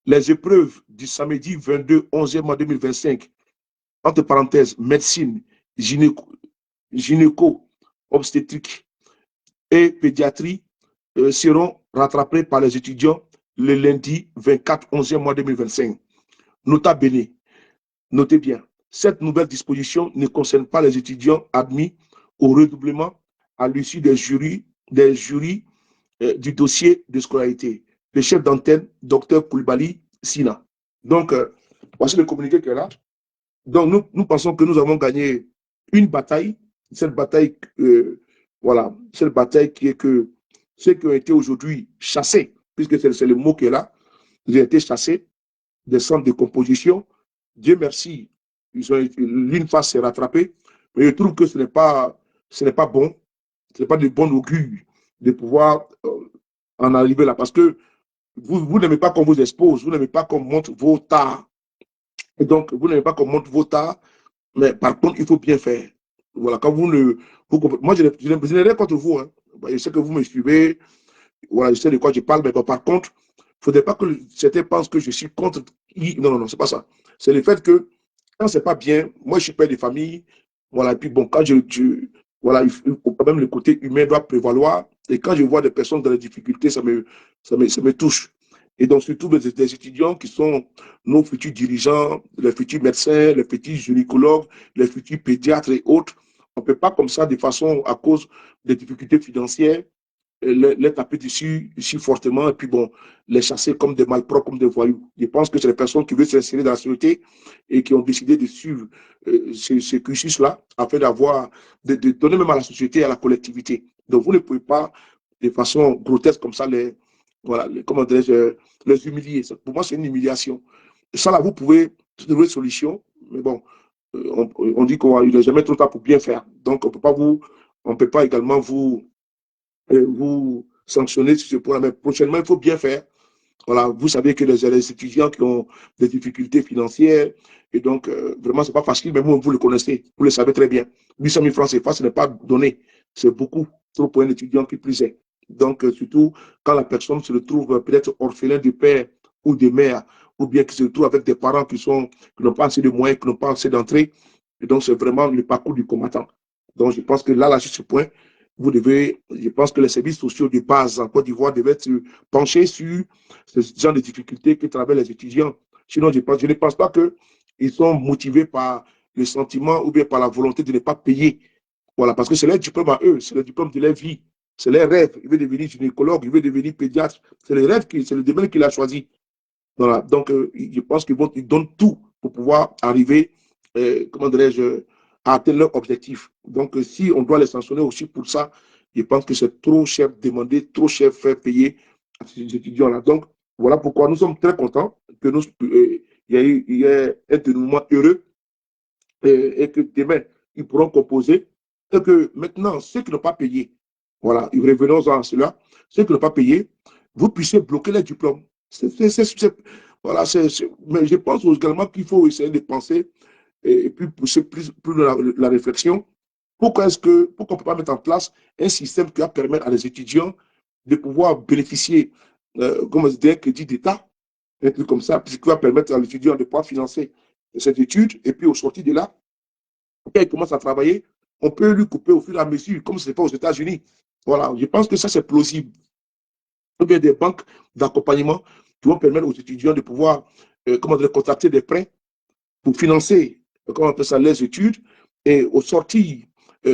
Les épreuves du samedi 22, 11e mois 2025, entre parenthèses, médecine, gynéco, obstétrique et pédiatrie seront rattrapées par les étudiants le lundi 24, 11e mois 2025. Nota bene, notez bien, cette nouvelle disposition ne concerne pas les étudiants admis au redoublement à l'issue des jurys du dossier de scolarité. Le chef d'antenne, Dr Koulibaly Sina. Donc, voici le communiqué qui est là. Donc, nous pensons que nous avons gagné une bataille. Cette bataille, voilà, cette bataille qui est que ceux qui ont été aujourd'hui chassés, puisque c'est le mot qui est là, ils ont été chassés des centres de composition. Dieu merci, l'UNFAS s'est rattrapée, mais je trouve que ce n'est pas bon, ce n'est pas de bon augure de pouvoir en arriver là, parce que vous n'aimez pas qu'on vous expose, vous n'aimez pas qu'on montre vos tares. Et donc, vous n'aimez pas qu'on montre vos tares, mais par contre, il faut bien faire. Voilà, quand moi, je n'ai rien contre vous. Hein. Je sais que vous me suivez, voilà, je sais de quoi je parle, mais bon, par contre, il ne faudrait pas que certains pensent que je suis contre. Non, non, non, c'est pas ça. C'est le fait que quand c'est pas bien, moi, je suis père de famille, voilà, et puis bon, quand voilà, quand même le côté humain doit prévaloir, et quand je vois des personnes dans les difficultés, ça me touche. Et donc, surtout des étudiants qui sont nos futurs dirigeants, les futurs médecins, les futurs gynécologues, les futurs pédiatres et autres. On ne peut pas comme ça, de façon, à cause des difficultés financières, les taper dessus fortement et puis bon, les chasser comme des malpropres, comme des voyous. Je pense que c'est les personnes qui veulent s'insérer dans la société et qui ont décidé de suivre ce cursus-là afin de donner même à la société et à la collectivité. Donc vous ne pouvez pas, de façon grotesque comme ça, comment dirais-je, les humilier. Pour moi, c'est une humiliation. Et ça, là, vous pouvez trouver une solution, mais bon, on dit qu'il n'est jamais trop tard pour bien faire. Donc, on peut pas également vous sanctionner sur ce point-là. Mais prochainement, il faut bien faire. Voilà, vous savez que les étudiants qui ont des difficultés financières, et donc, vraiment, c'est pas facile, mais vous le connaissez, vous le savez très bien. 800 000 francs CFA, ce n'est pas donné. C'est beaucoup, trop pour un étudiant qui plus est. Donc, surtout quand la personne se retrouve peut-être orphelin de père ou de mère, ou bien qui se retrouve avec des parents qui n'ont pas assez de moyens, qui n'ont pas assez d'entrée. Et donc, c'est vraiment le parcours du combattant. Donc, je pense que là, sur ce point, je pense que les services sociaux de base en Côte d'Ivoire devaient se pencher sur ce genre de difficultés que traversent les étudiants. Sinon, je ne pense pas qu'ils sont motivés par le sentiment ou bien par la volonté de ne pas payer. Voilà, parce que c'est leur diplôme à eux, c'est le diplôme de leur vie, c'est leur rêve. Il veut devenir gynécologue, il veut devenir pédiatre, c'est le rêve, c'est le domaine qu'il a choisi. Voilà, donc je pense qu'ils donnent tout pour pouvoir arriver, comment dirais-je, à atteindre leur objectif. Donc, si on doit les sanctionner aussi pour ça, je pense que c'est trop cher demander, trop cher faire payer à ces étudiants-là. Donc, voilà pourquoi nous sommes très contents que il y ait un dénouement heureux et que demain, ils pourront composer. Et que maintenant, ceux qui n'ont pas payé, voilà, revenons à cela, ceux qui n'ont pas payé, vous puissiez bloquer les diplômes. Voilà, mais je pense également qu'il faut essayer de penser et puis pousser plus la réflexion. Pourquoi on ne peut pas mettre en place un système qui va permettre à les étudiants de pouvoir bénéficier, comme d'un crédit d'État, un truc comme ça, qui va permettre à l'étudiant de pouvoir financer cette étude, et puis au sortir de là, quand il commence à travailler, on peut lui couper au fur et à mesure, comme c'est fait aux États-Unis. Voilà, je pense que ça, c'est plausible. Ou bien des banques d'accompagnement qui vont permettre aux étudiants de pouvoir contracter des prêts pour financer, comment on appelle ça, les études, et au sortir,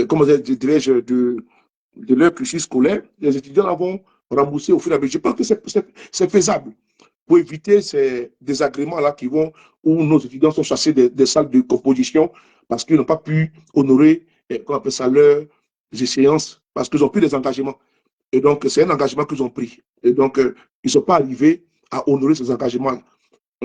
comment dirais-je, de leur cursus scolaire, les étudiants vont rembourser au fur et à mesure. Je pense que c'est faisable pour éviter ces désagréments-là où nos étudiants sont chassés des salles de composition parce qu'ils n'ont pas pu honorer, comment on appelle ça, leurs échéances, parce qu'ils ont pris des engagements. Et donc, c'est un engagement qu'ils ont pris. Et donc, ils ne sont pas arrivés à honorer ces engagements.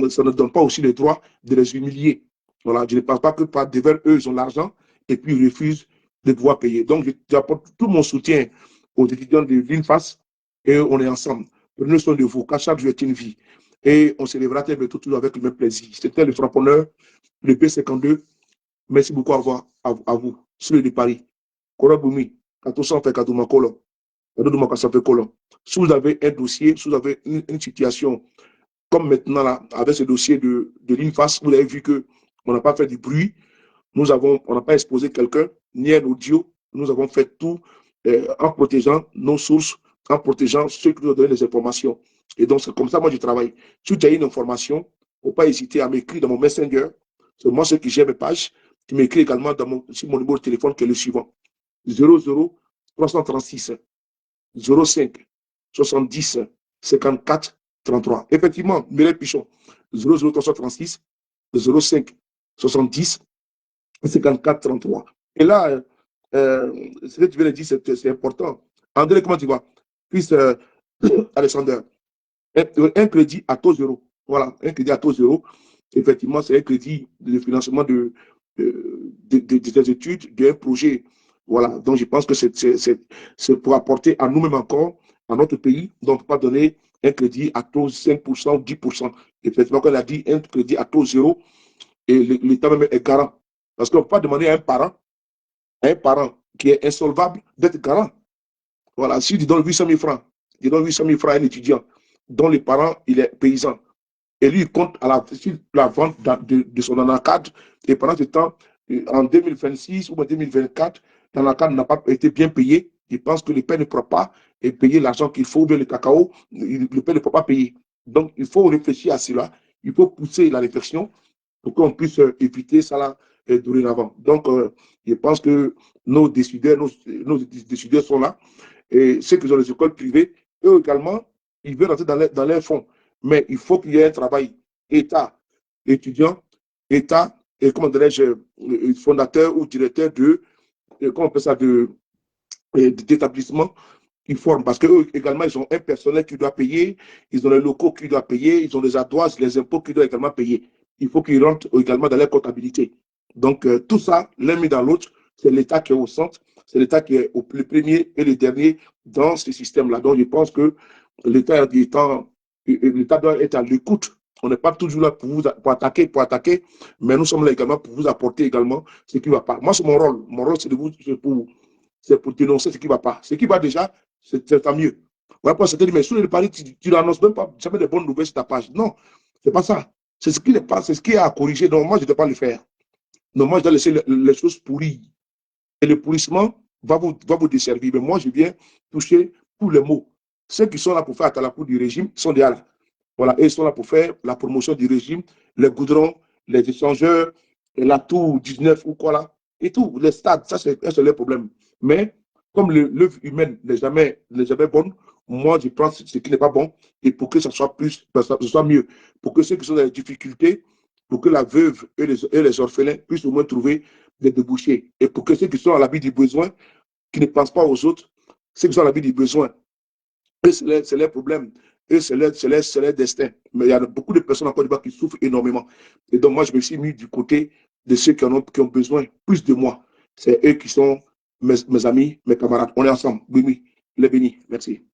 Ça ne donne pas aussi le droit de les humilier. Voilà, je ne pense pas que par devers eux, ils ont l'argent et puis ils refusent de pouvoir payer. Donc, j'apporte tout mon soutien aux étudiants de l'INFAS et on est ensemble. Prenez soin de vous, car chaque jour est une vie. Et on célébrera très bientôt toujours avec le même plaisir. C'était le frapponneur, le B52. Merci beaucoup à vous. Sur le de Paris. Koraboumi, Katosan fait Katomakolo. Si vous avez un dossier, si vous avez une situation, comme maintenant là, avec ce dossier de l'INFAS, vous avez vu qu'on n'a pas fait du bruit, on n'a pas exposé quelqu'un, ni un audio, nous avons fait tout en protégeant nos sources, en protégeant ceux qui nous donnent les informations. Et donc, c'est comme ça, moi, je travaille. Si tu as une information, il ne faut pas hésiter à m'écrire dans mon Messenger. C'est moi, ceux qui gèrent mes pages, qui m'écrit également sur mon numéro de téléphone qui est le suivant. 00 336 05 70 54 33. Effectivement, Mireille Pichon, 00 336 05 70 54 33. Et là, ce que tu viens de dire, c'est important. André, comment tu vas? Puis, Alexander, un crédit à taux zéro. Voilà, un crédit à taux zéro. Effectivement, c'est un crédit de financement des études, d'un projet. Voilà, donc je pense que c'est pour apporter à nous-mêmes encore, à notre pays, donc on ne peut pas donner un crédit à taux 5%, 10%. Effectivement, quand on a dit un crédit à taux zéro, et l'État même est garant. Parce qu'on ne peut pas demander à un parent qui est insolvable d'être garant. Voilà, si tu donnes 800 000 francs, il donne 800 000 francs à un étudiant dont les parents, il est paysan. Et lui, il compte à la vente de son anacarde. Et pendant ce temps, en 2026 ou en 2024, l'anacarde n'a pas été bien payé. Il pense que le père ne pourra pas payer l'argent qu'il faut, ou bien le cacao, le père ne pourra pas payer. Donc, il faut réfléchir à cela. Il faut pousser la réflexion pour qu'on puisse éviter ça là dorénavant. Donc, je pense que nos décideurs sont là. Et ceux qui ont les écoles privées, eux également, ils veulent rentrer dans les fonds. Mais il faut qu'il y ait un travail État, étudiant, État, et comment dirais-je, fondateur ou directeur comment on appelle ça, d'établissement qui forment. Parce qu'eux également, ils ont un personnel qui doit payer, ils ont les locaux qui doivent payer, ils ont les ardoises, les impôts qui doivent également payer. Il faut qu'ils rentrent également dans leur comptabilité. Donc, tout ça, l'un mis dans l'autre, c'est l'État qui est au centre, c'est l'État qui est le premier et le dernier dans ce système-là. Donc, je pense que l'État doit être à l'écoute. On n'est pas toujours là pour attaquer, mais nous sommes là également pour vous apporter également ce qui ne va pas. Moi, c'est mon rôle. Mon rôle, c'est pour dénoncer ce qui ne va pas. Ce qui va déjà, c'est tant mieux. Ouais, pour certains, mais sur le pari, tu n'annonces même pas jamais de bonnes nouvelles sur ta page. Non, c'est pas ça. C'est ce qui n'est pas, c'est ce qui est à corriger. Donc, moi, je ne dois pas le faire. Non, moi, je dois laisser les choses pourrir. Et le pourrissement va vous desservir. Mais moi, je viens toucher tous les mots. Ceux qui sont là pour faire à la cour du régime sont déjà là. Voilà, et ils sont là pour faire la promotion du régime, les goudrons, les échangeurs, la tour 19 ou quoi là, et tout, les stades, ça c'est un seul problème. Mais comme l'œuvre humaine n'est jamais bonne, moi je prends ce qui n'est pas bon, et pour que ça soit mieux, pour que ceux qui sont dans les difficultés, pour que la veuve et les orphelins puissent au moins trouver des débouchés, et pour que ceux qui sont à l'abri du besoin, qui ne pensent pas aux autres, ceux qui sont à l'abri du besoin, c'est leur problème. Et c'est leur destin. Mais il y a beaucoup de personnes en Côte d'Ivoire qui souffrent énormément. Et donc, moi, je me suis mis du côté de ceux qui ont besoin plus de moi. C'est eux qui sont mes amis, mes camarades. On est ensemble. Oui, oui. Les bénis. Merci.